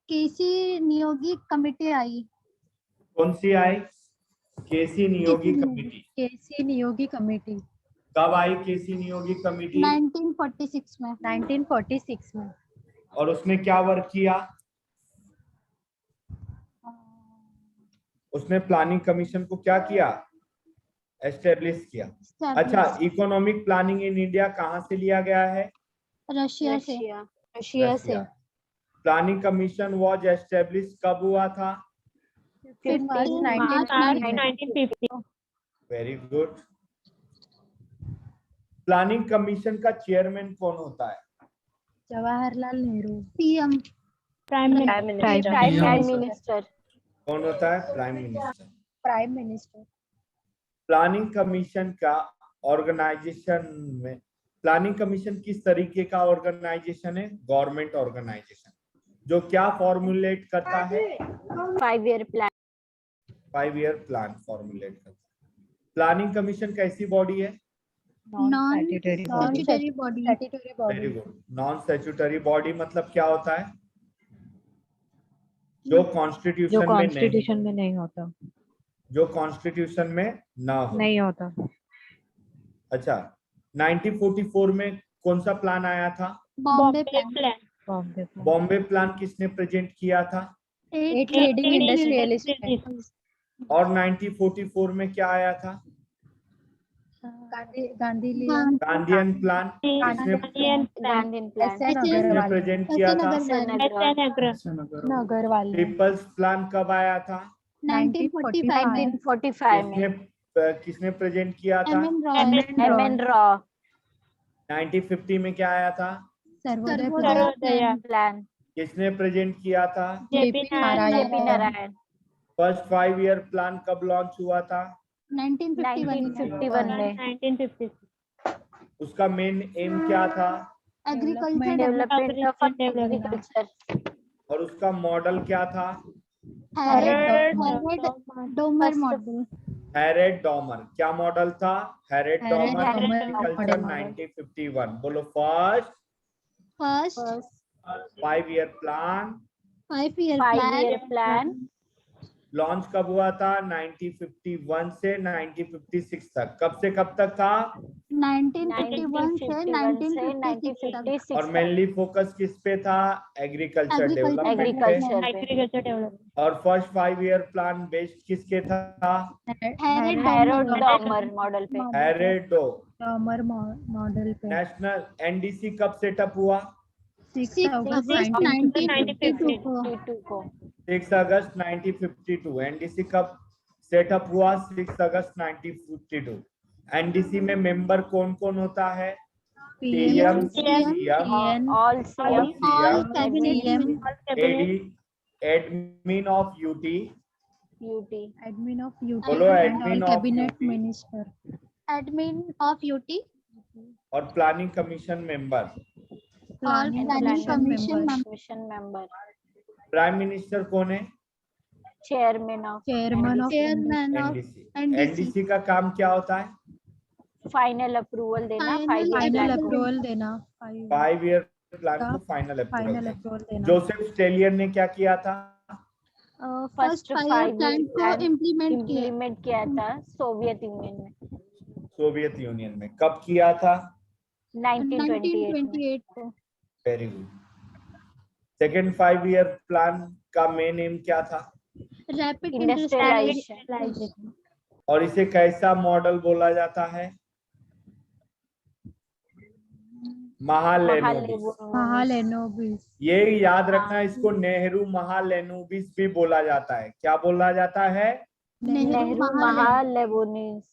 केसी नियोगी कमेटी आई. कौन सी आई? केसी नियोगी कमेटी। केसी नियोगी कमेटी कब आई केसी नियोगी कमेटी? 1946 में. 1946 में। और उसने क्या वर्क किया? उसने प्लानिंग कमीशन को क्या किया? एस्टेब्लिश किया। अच्छा, इकोनॉमिक प्लानिंग इन इंडिया कहाँ से लिया गया है? रशिया से. रशिया से. प्लानिंग कमीशन वाज एस्टेब्लिश कब हुआ था? 1950. Very good. प्लानिंग कमीशन का चेयरमैन कौन होता है? Jawaharlal Nehru. PM. Prime Minister. कौन होता है? Prime minister. Prime minister. Planning commission का ऑर्गेनाइजेशन में, प्लानिंग कमीशन किस तरीके का ऑर्गेनाइजेशन है? गवर्नमेंट ऑर्गेनाइजेशन, जो क्या फॉर्मुलेट करता है? 5-year plan. 5-year plan formulate करता है। प्लानिंग कमीशन कैसी बॉडी है? Non statutory statutory body. Very good. Non statutory body मतलब क्या होता है? जो कॉन्स्टिट्यूशन में नहीं होता। जो कॉन्स्टिट्यूशन में ना हो। नहीं होता। अच्छा, 1944 में कौन सा प्लान आया था? बॉम्बे प्लान. बॉम्बे प्लान किसने प्रेजेंट किया था? एट ट्रेडिंग इंडस्ट्रियलिस्ट और 1944 में क्या आया था? गांधीयन प्लान किसने गांधीन प्लान किसने प्रेजेंट किया था? नगरवाल पीपल्स प्लान कब आया था? 1945 में किसने प्रेजेंट किया था? एम.एन. रॉ 1950 में क्या आया था? सर्वोदय प्लान किसने प्रेजेंट किया था? JP Narayan first 5 year plan कब लॉन्च हुआ था? 1951 में उसका मेन एम क्या था? एग्रीकल्चर डेवलपमेंट ऑफ एग्रीकल्चर और उसका मॉडल क्या था? Domar model Harrod Domar. क्या मॉडल था? Harrod Domar Harrod agriculture 1951। बोलो first first 5 year plan 5 year 5 year plan launch कब हुआ था? 1951 से 1956 तक। कब से कब तक था? 1951 से 1956 तक और मेनली फोकस किस पे था? एग्रीकल्चर डेवलपमेंट पे। एग्रीकल्चर और फर्स्ट 5 ईयर प्लान बेस्ड किसके था? हैरोल्ड डॉमर मॉडल पे हैरेड डॉमर मॉडल पे नेशनल एनडीसी कब सेटअप हुआ? 6 अगस्त 1952 को 52 को 6 अगस्त 1952। एनडीसी कब सेटअप हुआ? 6 अगस्त 1952। एनडीसी में मेंबर कौन कौन होता है? PM, CM, all CM all cabinet AD, admin of UT. UT admin of UT बोलो and admin all of cabinet UT minister admin of UT और प्लानिंग कमीशन मेंबर। और planning commission member prime minister कौन है? Chairman of chairman of NDC. NDC का काम क्या होता है? फाइनल अप्रूवल देना फाइनल अप्रूवल देना 5 ईयर प्लान को फाइनल फाइनल अप्रूवल। अप्रूवल देना जोसेफ स्टेलियर ने क्या किया था? फर्स्ट 5 प्लान को इम्प्लीमेंट किया था सोवियत यूनियन में सोवियत यूनियन में। कब किया था? 1928 को very good. Second 5 year plan का मेन एम क्या था? रैपिड इंडस्ट्रियलाइजेशन और इसे कैसा मॉडल बोला जाता है? महालेनोबिस ये याद रखना, इसको नेहरू महालेनोबिस भी बोला जाता है। क्या बोला जाता है? नेहरू महालेनोबिस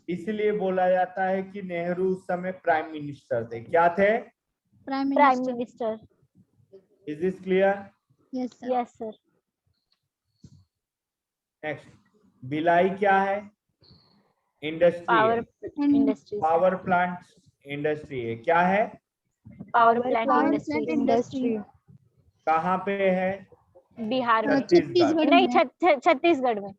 इसलिए बोला जाता है कि नेहरू उस समय प्राइम मिनिस्टर थे। क्या थे? Prime prime minister minister. Is this clear? Yes sir yes sir. Next, Bhilai क्या है? Industry. Power industry power plant industry है। क्या है? पावर प्लांट इंडस्ट्री कहाँ पे है? बिहार में छत्तीसगढ़। नहीं छत्तीसगढ़ में।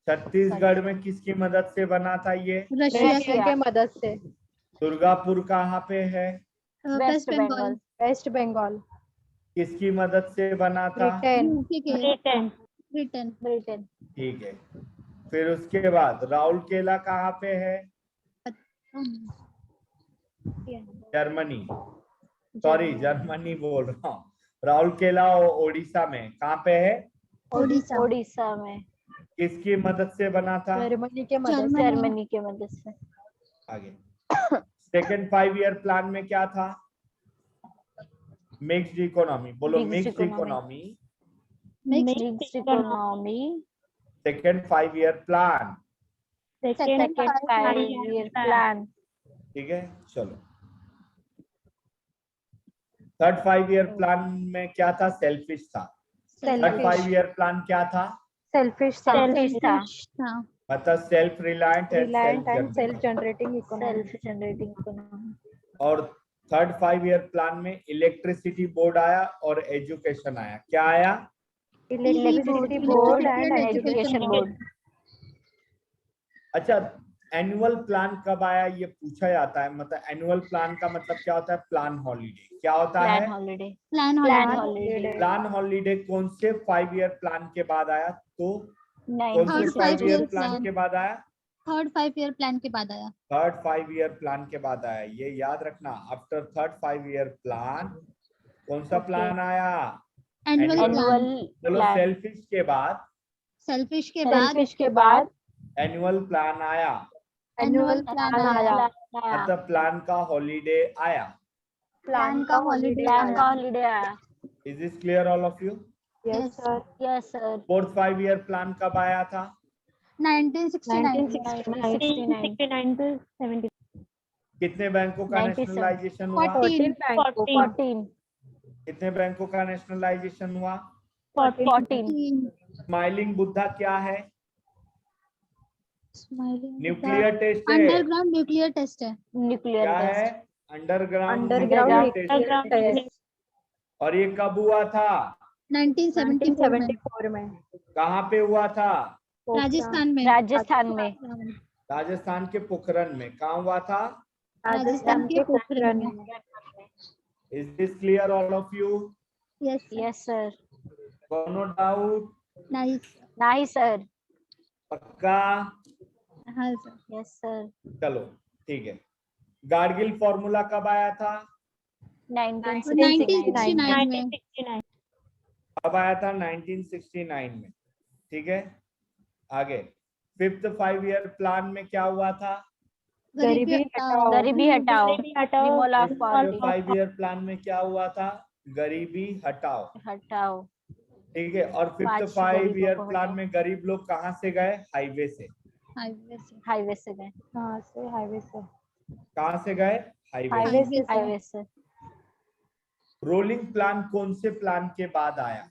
छत्तीसगढ़ में किसकी मदद से बना था ये? रशिया के मदद से दुर्गापुर कहाँ पे है? वेस्ट बंगाल वेस्ट बंगाल किसकी मदद से बना था? ब्रिटेन ब्रिटेन ठीक है। फिर उसके बाद राउरकेला कहाँ पे है? जर्मनी। सॉरी, जर्मनी बोल रहा हूँ। राउरकेला ओडिशा में कहाँ पे है? ओडिशा में। किसकी मदद से बना था? जर्मनी के मदद से। आगे सेकेंड 5 ईयर प्लान में क्या था? Mixed economy. बोलो mixed economy. Mixed economy second 5 year plan. Second 5 year plan. ठीक है, चलो। थर्ड 5 ईयर प्लान में क्या था? सेल्फिश था। थर्ड 5 ईयर प्लान क्या था? सेल्फिश था मतलब self reliant and self generating economy. और थर्ड 5 ईयर प्लान में इलेक्ट्रिसिटी बोर्ड आया और एजुकेशन आया। क्या आया? Electricity board and education board. अच्छा, एनुअल प्लान कब आया ये पूछा जाता है। मतलब एनुअल प्लान का मतलब क्या होता है? Plan holiday. क्या होता है? प्लान हॉलीडे कौन से 5 ईयर प्लान के बाद आया? तो कौन से 5 ईयर प्लान के बाद आया? थर्ड 5 ईयर प्लान के बाद आया। थर्ड 5 ईयर प्लान के बाद आया। ये याद रखना, आफ्टर थर्ड 5 ईयर प्लान कौन सा प्लान आया? Annual Annual- plan. चलो प्लान सेल्फिश के बाद सेल्फिश के बाद सेल्फिश के बाद एनुअल प्लान आया, एनुअल प्लान आया। मतलब प्लान का हॉलीडे आया। प्लान का हॉलीडे प्लान का आया। हॉलीडे आया। Is this clear all of you? Yes sir. Yes sir. 4th 5 year plan कब आया था? 1969 1969 to 70। कितने बैंकों का 97 नेशनलाइजेशन हुआ? 14 कितने बैंकों का नेशनलाइजेशन हुआ? 14 स्माइलिंग बुद्धा क्या है? स्माइलिंग न्यूक्लियर टेस्ट है। अंडरग्राउंड न्यूक्लियर टेस्ट है। न्यूक्लियर क्या है? Test. Underground Underground test. Test और ये कब हुआ था? 1974 में। कहाँ पे हुआ था? राजस्थान में। राजस्थान में। राजस्थान के पोखरन में। कहाँ हुआ था? राजस्थान के पोखरण में। Is this clear all of you? Yes yes sir. No doubt? Nice. नहीं सर। पक्का? हाँ सर। Yes sir. चलो ठीक है। गार्गिल फॉर्मूला कब आया था? 1969 में। कब आया था? 1969 में। ठीक है, आगे 5th 5 ईयर प्लान में क्या हुआ था? गरीबी हटाओ। गरीबी हटाओ। Removal of 5th poverty. 5 year plan में क्या हुआ था? गरीबी हटाओ। हटाओ। ठीक है, और 5th पांच 5 गरीबों ईयर को प्लान हटाओ। में गरीब लोग कहाँ से गए? हाईवे से। हाईवे से गए। कहाँ से? हाईवे से। कहाँ से गए? हाईवे। हाईवे से। रोलिंग प्लान कौन से प्लान के बाद आया?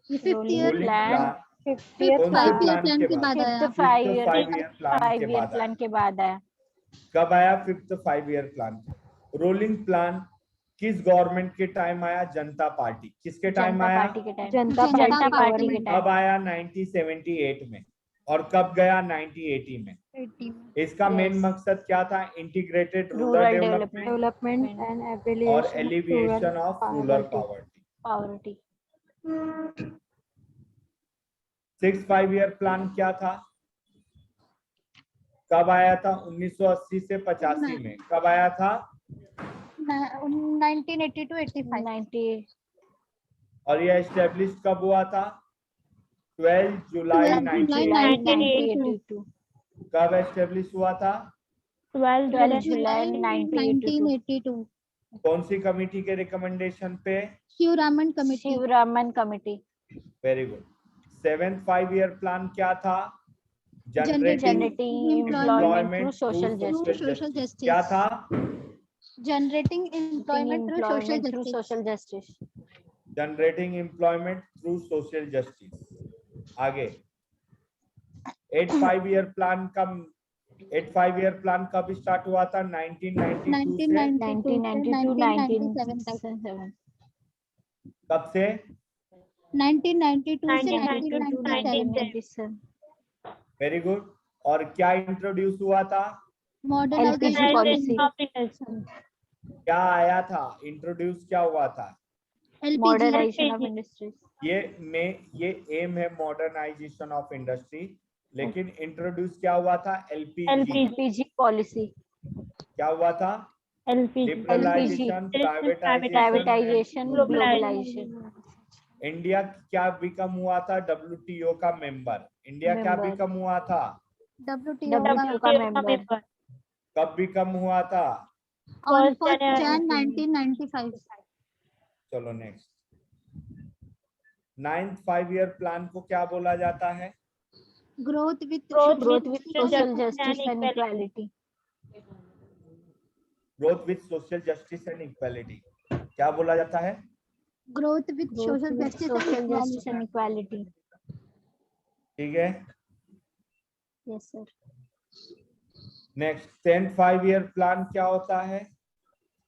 Fifth year rolling plan plan fifth कौन से 5 ईयर प्लान प्लान के के बाद? बाद आया। 5th 5 ईयर 5 ईयर प्लान 5 के ईयर बाद प्लान आया। के बाद आया। कब आया 5th 5 year plan? Rolling plan किस गवर्नमेंट के टाइम आया? जनता पार्टी। किसके टाइम जनता आया? पार्टी के टाइम। जनता जनता पार्टी पार्टी के कब टाइम। आया? 1978 में। और कब गया? 1980 में। इसका मेन Yes. मकसद क्या था? Integrated rural rural development development and और alleviation of rural poverty. Poverty. 6th 5 year plan क्या था? कब आया था? 1980 से 85 में। कब आया था? 1980 to 85। 90 और ये एस्टेब्लिश कब हुआ था? 12 जुलाई 1982। कब एस्टेब्लिश हुआ था? 12 जुलाई 1982। कौन सी कमिटी के रिकमेंडेशन पे? Sivaraman committee. Sivaraman committee. Very good. 7th 5 year plan क्या था? Generating employment through social justice. क्या था? Generating employment through social justice. Generating employment through social justice. आगे 8th 5 ईयर प्लान कब स्टार्ट हुआ था? 1992 से। 1992 कब से? 1992 से 1997। Very good. और क्या इंट्रोड्यूस हुआ था? LPG policy. क्या आया था? इंट्रोड्यूस क्या हुआ था? Modernisation of industries. ये एम है मॉडर्नाइजेशन ऑफ इंडस्ट्री, लेकिन इंट्रोड्यूस क्या हुआ था? LPG policy. क्या हुआ था? Liberalisation, privatisation, globalisation. इंडिया क्या बिकम हुआ था? WTO का मेंबर। इंडिया क्या Member. बिकम हुआ था? WTO का मेंबर। कब बिकम हुआ था? On 1st Jan 1995। चलो नेक्स्ट। 9th 5 ईयर प्लान को क्या बोला जाता है? Growth with social justice and equality. Growth with social justice and equality. क्या बोला जाता है? Growth with social justice and equality. ठीक है, yes sir. Next 10th 5 year plan क्या होता है?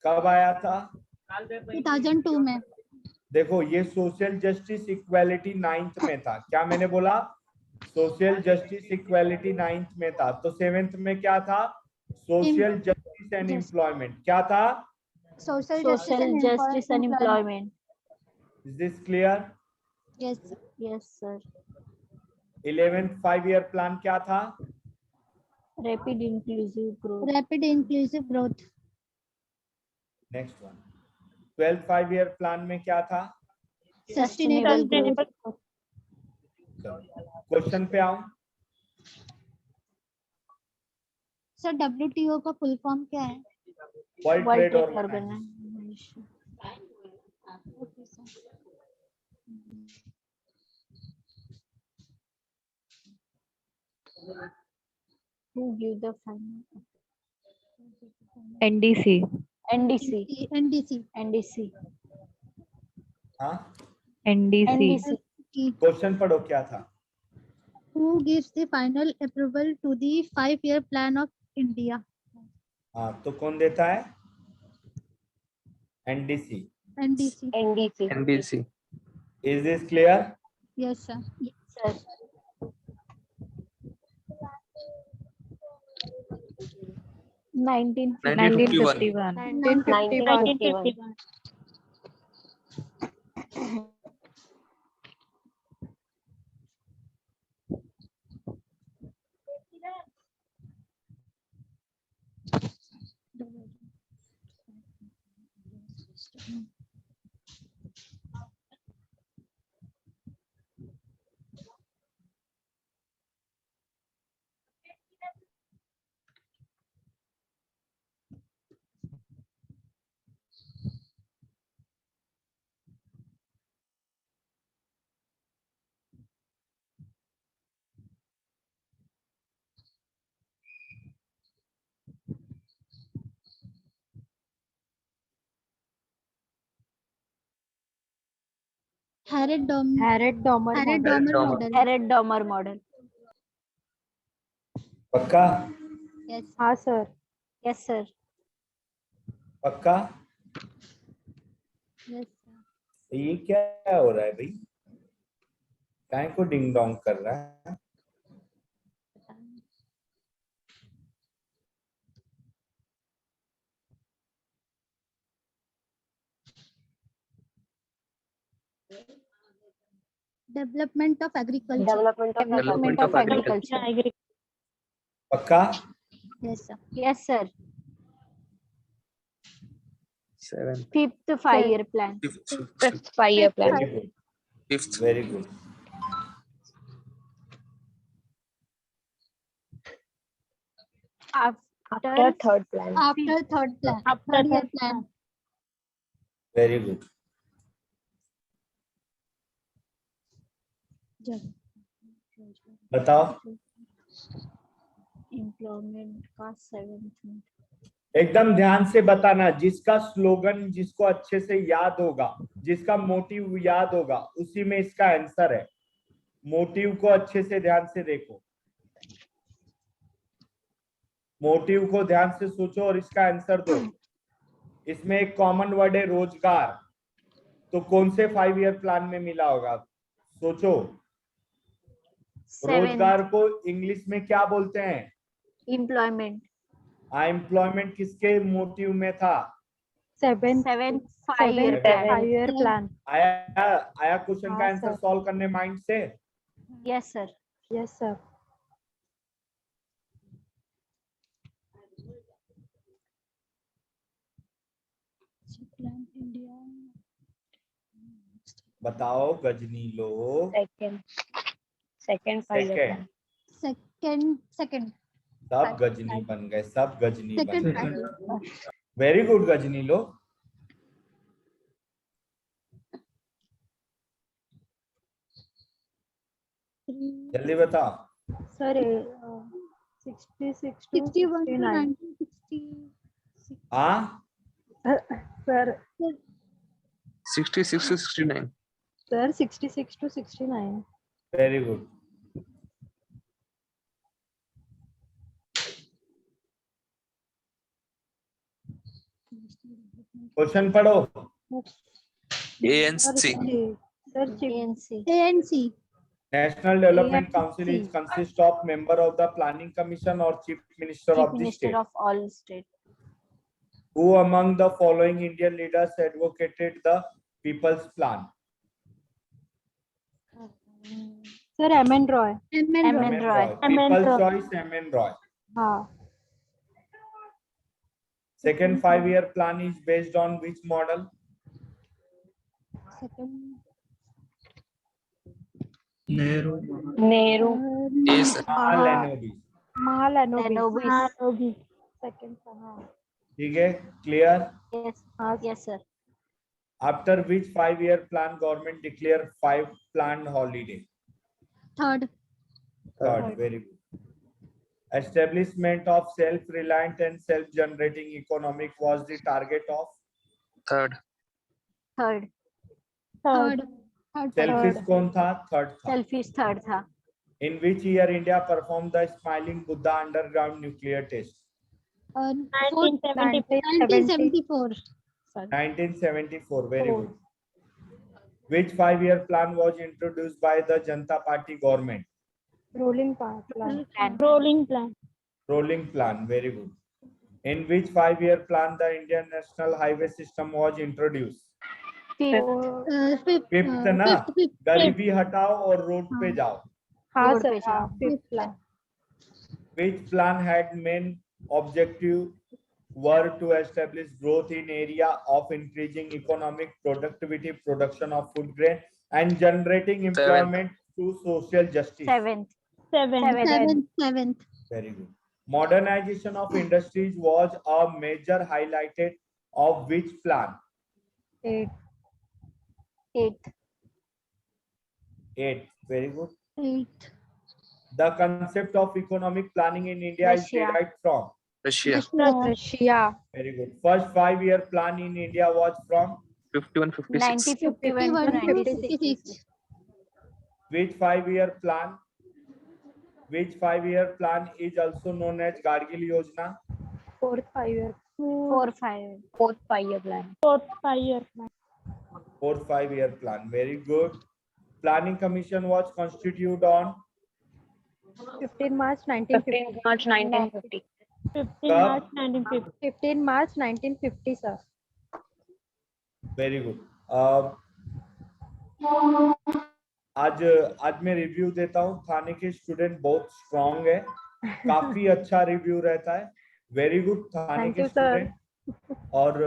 कब आया था? 2002 में। देखो ये सोशल जस्टिस इक्वालिटी 9th में था। क्या मैंने बोला? सोशल जस्टिस इक्वालिटी 9th में था। तो 7th में क्या था? Social justice and employment. क्या था? Social justice and employment. Is this clear? Yes sir. 11th 5 year plan क्या था? Rapid inclusive growth. Next one 12th 5-year plan में क्या था? Sustainable growth. क्वेश्चन पे आओ। सर WTO का फुल फॉर्म क्या है? World world trade trade organisation. Organisation. Okay sir. Who give the final? NDC. NDC. NDC। NDC. हाँ, NDC. NDC. Question पढ़ो क्या था? Who gives the final approval to the 5-year plan of India? हाँ, तो कौन देता है? NDC. NDC। NDC. NDC. Is this clear? Yes sir। Sir. Nineteen 1951. 1951. Harrod-Domer model। Harrod-Domer model. पक्का? Yes। हाँ सर। Yes sir. पक्का? Yes sir। ये क्या हो रहा है भाई? काय को डिंग डोंग कर रहा है? Development of agriculture। Development of agriculture. पक्का? Yes sir। Yes sir. 7th. Fifth 5-year plan. 5th. 5-year Very plan. good. 5th. Very good. After third plan. After third plan। After Third-year third plan। Very good. बताओ। Employment का 7th। एकदम ध्यान से बताना, जिसका slogan जिसको अच्छे से याद होगा, जिसका मोटिव याद होगा, उसी में इसका आंसर है। मोटिव को अच्छे से ध्यान से देखो, मोटिव को ध्यान से सोचो और इसका आंसर दो। इसमें एक कॉमन वर्ड है रोजगार, तो कौन से 5-year प्लान में मिला होगा? सोचो। रोजगार को इंग्लिश में क्या बोलते हैं? Employment. एम्प्लॉयमेंट किसके मोटिव में था? 7th 5-year plan. 5-year plan. आया क्वेश्चन का आंसर सॉल्व करने माइंड से? Yes sir. Yes sir. Plan India। बताओ गजनी लोग। Second 5-year plan. Second। सब गजनी बन गए, सब गजनी बन Second गए। 5-year। वेरी गुड गजनी लोग। जल्दी बताओ। Sir, 66 to 61 to 69. 1966। हाँ, Sir, 66 to 69. sir, 66 to 69. Very good. Question पढ़ो। ANC. Sir, ANC. ANC। National Development Council is consist of member of the Planning Commission or Chief Minister Chief of the Minister state. of all state. Who among the following Indian leaders advocated the People's Plan? sir, M.N. Roy. M.N. Roy। People's Choice M.N. Roy. हाँ. Second 5-year plan is based on which model? Nehru Nehru. A sir. Mahalanobis, Second. ठीक है, clear? Yes. Yes, sir. After which 5-year plan government declare 5 planned holiday? Third. Third, very good. Establishment of self-reliant and self-generating economic was the target of? Third. Third. Third. Selfish कौन था? Third था. Selfish third था. In which year India performed the Smiling Buddha underground nuclear test? 1974. 1974, very good. Which 5-year plan was introduced by the Janata Party government? Rolling plan. Rolling plan, very good. In which 5-year plan the Indian National Highway System was introduced? Fifth ना? गरीबी हटाओ और road पे जाओ. हाँ Road sir, पे हाँ, fifth plan. Which plan had main objective were to establish growth in area of increasing economic productivity, production of food grain, and generating employment through social justice? Seventh. Seventh. Very good. Modernization of industries was a major highlighted of which plan? Eighth. Eighth. Eighth. Very good. Eighth. The concept of economic planning in India is Russia. derived from? Russia. Russia. Very good. First 5-year plan in India was from? 51, 56. 1951 to 96. Which 5-year plan? Which 5-year plan is also known as Gargil Yojana? Fourth 5-year. 4-5. Fourth 5-year plan. Fourth 5-year plan. Very good. Planning Commission was constituted on? 15 March 1950. March 1950. 15 March 1950, sir. Very good. आज मैं review देता हूँ. थाने के student बहुत strong है, काफी अच्छा review रहता है. वेरी गुड थाने Thank के you, sir. स्टूडेंट. और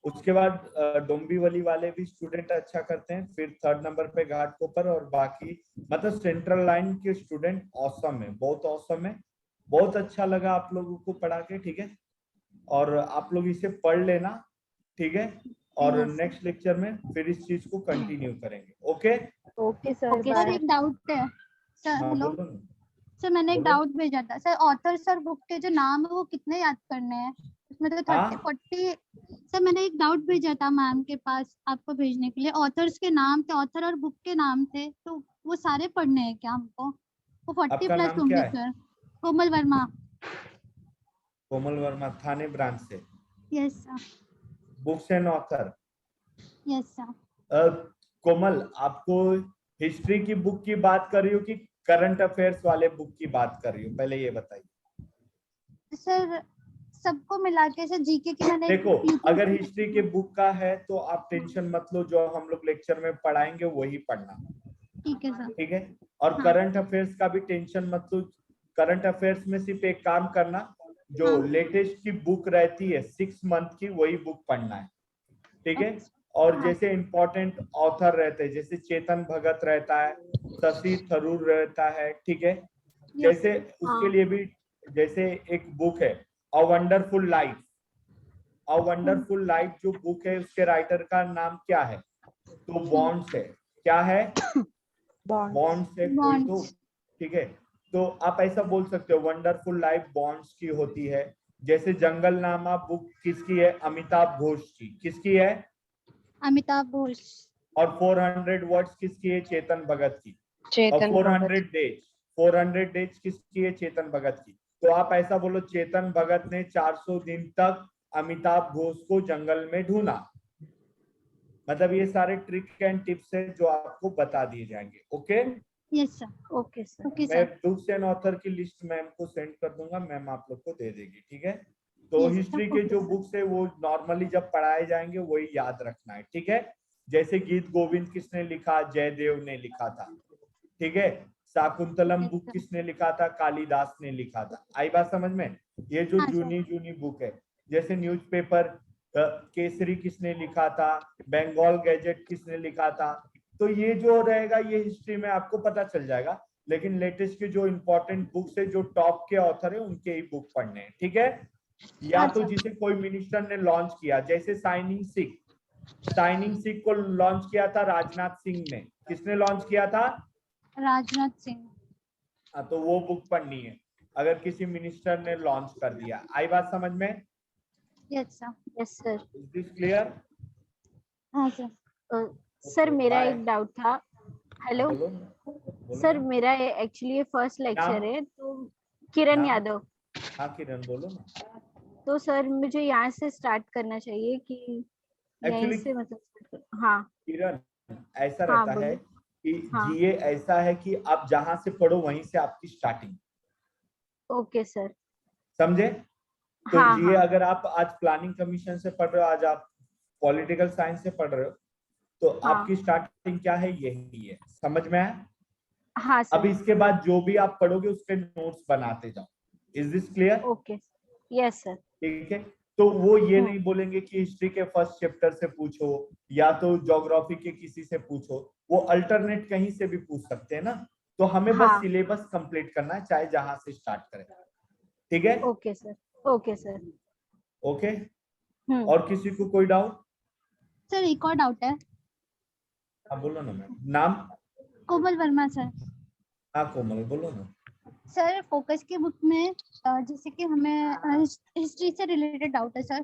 उसके बाद डोंबिवली वाले भी स्टूडेंट अच्छा करते हैं. फिर 3rd नंबर पे घाटकोपर और बाकी मतलब सेंट्रल लाइन के स्टूडेंट ऑसम है, बहुत ऑसम है. बहुत अच्छा लगा आप लोगों को पढ़ा के, ठीक है. और आप लोग इसे पढ़ लेना, ठीक है. और नेक्स्ट लेक्चर में फिर इस चीज को कंटिन्यू करेंगे. Okay Okay, sir. Sir Bye. एक डाउट है सर. हाँ हेलो बोलो ना. सर, मैंने एक बोलो. डाउट भेजा था सर. ऑथर सर बुक के जो नाम है वो कितने याद करने हैं? उसमें तो 30-40. सर मैंने एक डाउट भेजा था मैम के पास आपको भेजने के लिए. ऑथर्स के नाम थे, ऑथर और बुक के नाम थे, तो वो सारे पढ़ने हैं क्या हमको? वो 40 आपका प्लस नाम होंगे क्या है? सर. कोमल वर्मा. कोमल वर्मा, थाने ब्रांच से. Yes sir. Books and author. Yes sir. Komal, आपको हिस्ट्री की बुक की बात कर रही हो कि करंट अफेयर्स वाले बुक की बात कर रही हो? पहले ये बताइए. सर सबको मिला के सर जीके की मैंने देखो, अगर हिस्ट्री के बुक का है तो आप टेंशन मत लो, जो हम लोग लेक्चर में पढ़ाएंगे वही पढ़ना. ठीक है सर. ठीक है. और हाँ. करंट अफेयर्स का भी टेंशन मत लो. करंट अफेयर्स में सिर्फ एक काम करना, जो हाँ. लेटेस्ट की बुक रहती है 6 मंथ की, वही बुक पढ़ना है. ठीक है. और हाँ. जैसे इंपॉर्टेंट ऑथर रहते हैं, जैसे चेतन भगत रहता है, शशि थरूर रहता है, ठीक है. जैसे उसके लिए भी जैसे एक बुक है a wonderful life. A wonderful life जो बुक है उसके राइटर का नाम क्या है? तो बॉन्ड्स है. क्या है? बॉन्ड्स है कोई तो. ठीक है. तो आप ऐसा बोल सकते हो वंडरफुल लाइफ बॉन्ड्स की होती है. जैसे जंगलनामा बुक किसकी है? अमिताभ घोष की. किसकी है? अमिताभ घोष. और 400 वर्ड्स किसकी है? चेतन भगत की. और 400 डेज किसकी है? चेतन भगत की. तो आप ऐसा बोलो चेतन भगत ने 400 दिन तक अमिताभ घोष को जंगल में ढूंढा. मतलब ये सारे ट्रिक एंड टिप्स है जो आपको बता दिए जाएंगे. Okay. Yes sir. Okay sir. Okay मैं सर. बुक्स एंड ऑथर की लिस्ट मैम को सेंड कर दूंगा, मैम आप लोग को दे देगी. ठीक है. तो Yes, हिस्ट्री sir. के Okay, जो sir. बुक्स है वो नॉर्मली जब पढ़ाए जाएंगे वही याद रखना है. ठीक है. जैसे गीत गोविंद किसने लिखा? जयदेव ने लिखा था. ठीक है. Shakuntalam Yes, book sir. किसने लिखा था? कालिदास ने लिखा था. आई बात समझ में? ये जो हाँ, sir. जूनी बुक है, जैसे न्यूज़पेपर केसरी किसने लिखा था, बंगाल गैजेट किसने लिखा था, तो ये जो रहेगा ये हिस्ट्री में आपको पता चल जाएगा। लेकिन लेटेस्ट के जो इंपॉर्टेंट बुक्स है, जो टॉप के ऑथर है, उनके ही बुक पढ़ने हैं, ठीक है। या तो जिसे कोई मिनिस्टर ने लॉन्च किया, जैसे साइनिंग सिख को लॉन्च किया था राजनाथ सिंह ने। किसने लॉन्च किया था? राजनाथ सिंह। हाँ, तो वो बुक पढ़नी है अगर किसी मिनिस्टर ने लॉन्च कर दिया। आई बात समझ में? Yes sir. Yes sir. Is this clear? हाँ सर। सर मेरा एक डाउट था। हेलो सर, मेरा एक्चुअली फर्स्ट लेक्चर है, तो किरण यादव। हाँ किरण बोलो ना। तो सर मुझे यहाँ से स्टार्ट करना चाहिए कि यहीं Actually, से मतलब? हाँ किरण ऐसा हाँ, रहता है बोलो। कि हाँ। जीए ऐसा है कि आप जहां से पढ़ो वहीं से आपकी स्टार्टिंग, ओके सर। समझे? तो हाँ जीए हाँ अगर आप आज प्लानिंग कमीशन से पढ़ रहे हो, आज आप पॉलिटिकल साइंस से पढ़ रहे हो, तो हाँ आपकी स्टार्टिंग क्या है? यही है। समझ में आया? हाँ अब सर। इसके बाद जो भी आप पढ़ोगे उसके नोट्स बनाते जाओ। Is this clear? Okay yes sir. ठीक है। तो वो ये नहीं बोलेंगे कि हिस्ट्री के फर्स्ट चैप्टर से पूछो या तो ज्योग्राफी के किसी से पूछो, वो अल्टरनेट कहीं से भी पूछ सकते हैं ना। तो हमें बस हाँ। सिलेबस कंप्लीट करना है, चाहे जहां से स्टार्ट करें। ठीक है? Okay sir. Okay sir. Okay. और किसी को कोई डाउट? सर एक और डाउट है। हाँ बोलो ना मैम। नाम? कोमल वर्मा सर। हाँ कोमल बोलो ना। सर फोकस की बुक में जैसे कि हमें हिस्ट्री से रिलेटेड डाउट है सर,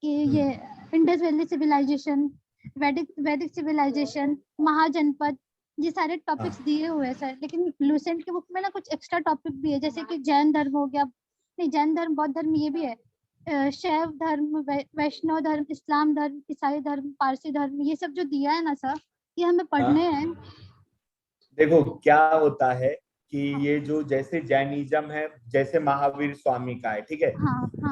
कि ये इंडस वैली सिविलाइजेशन, वैदिक सिविलाइजेशन, महाजनपद, ये सारे टॉपिक्स दिए हुए हैं सर। लेकिन लूसेंट की बुक में ना कुछ एक्स्ट्रा टॉपिक भी है, जैसे कि जैन धर्म हो गया, नहीं जैन धर्म बौद्ध धर्म ये भी है, शैव धर्म, वैष्णव धर्म, इस्लाम धर्म, ईसाई धर्म, पारसी धर्म, ये सब जो दिया है ना सर, ये हमें पढ़ने हैं। देखो क्या होता है कि ये जो जैसे जैनिज्म है, जैसे महावीर स्वामी का है, ठीक है।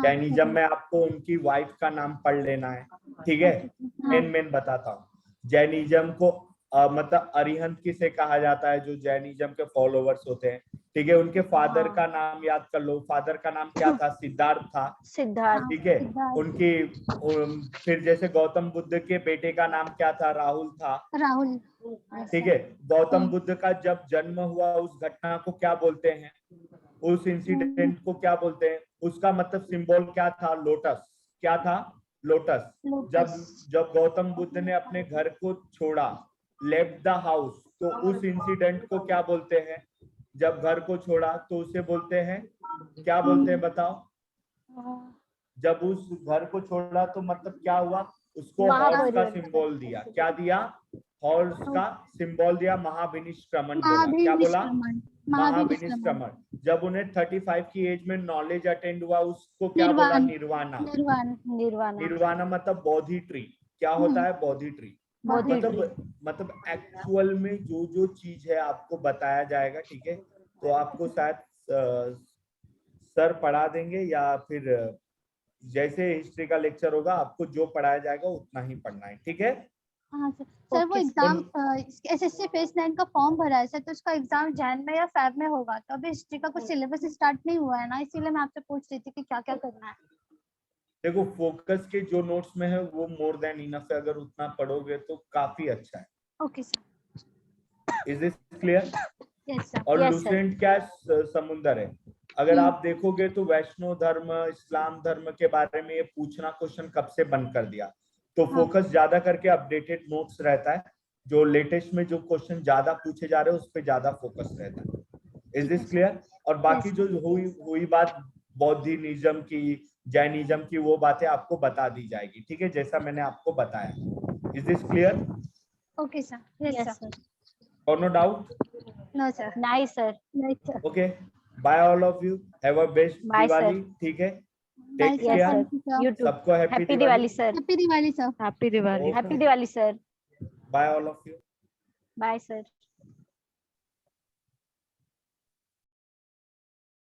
जैनिज्म में आपको उनकी वाइफ का नाम पढ़ लेना है, ठीक है। मेन बताता हूँ। जैनिज्म को मतलब अरिहंत किसे कहा जाता है? जो जैनिज्म के फॉलोवर्स होते हैं, ठीक है। उनके फादर का नाम याद कर लो। फादर का नाम क्या था? सिद्धार्थ था। सिद्धार्थ। ठीक है। उनकी फिर जैसे गौतम बुद्ध के बेटे का नाम क्या था? राहुल था। राहुल। ठीक है। गौतम बुद्ध का जब जन्म हुआ उस घटना को क्या बोलते हैं? उस इंसिडेंट को क्या बोलते हैं? उसका मतलब सिंबल क्या था? लोटस। क्या था? लोटस। जब गौतम बुद्ध ने अपने घर को छोड़ा, लेफ्ट द हाउस, तो उस इंसिडेंट को क्या बोलते हैं? जब घर को छोड़ा तो उसे बोलते हैं, क्या बोलते हैं बताओ? जब उस घर को छोड़ा तो मतलब क्या हुआ? उसको हॉर्स का सिंबल दिया। क्या दिया? हॉर्स का सिंबल दिया। महाविनिष्क्रमण बोला। क्या बोला? महाविनिष्क्रमण। जब उन्हें 35 की एज में नॉलेज अटेंड हुआ, उसको क्या बोला? निर्वाणा। निर्वाणा मतलब बोधि ट्री। क्या होता है? बोधि ट्री। मतलब एक्चुअल में जो जो चीज है आपको बताया जाएगा, ठीक है। तो आपको शायद सर पढ़ा देंगे या फिर जैसे हिस्ट्री का लेक्चर होगा आपको जो पढ़ाया जाएगा उतना ही पढ़ना है, ठीक है। हाँ सर। सर वो एग्जाम एसएससी फेज 9 का फॉर्म भरा है सर, तो उसका एग्जाम जैन में या फेब में होगा। तो अभी हिस्ट्री का कुछ सिलेबस स्टार्ट नहीं हुआ है ना, इसीलिए मैं आपसे पूछ रही थी कि क्या क्या करना है। देखो फोकस के जो नोट्स में है वो मोर देन इनफ है। अगर उतना पढ़ोगे तो काफी अच्छा है। Okay sir. Is this clear? Yes sir. और लूसेंट क्या समुंदर है। अगर आप देखोगे तो वैष्णव धर्म, इस्लाम धर्म के बारे में ये पूछना क्वेश्चन कब से बंद कर दिया। तो फोकस ज्यादा करके अपडेटेड नोट्स रहता है। जो लेटेस्ट में जो क्वेश्चन ज्यादा पूछे जा रहे हैं उस पर ज्यादा फोकस रहता है। Is this clear? और बाकी जो हुई बात बौद्धिज्म की, जैनिज्म की, वो बातें आपको बता दी जाएगी, ठीक है, जैसा मैंने आपको बताया। Is this clear? Okay sir. Yes sir. और no doubt? No sir. Nice sir. Okay. Bye all of you. Have a best Diwali, ठीक है। Take care. सबको happy Diwali sir. Happy Diwali sir. Happy Diwali. Happy Diwali sir. Bye all of you. Bye sir.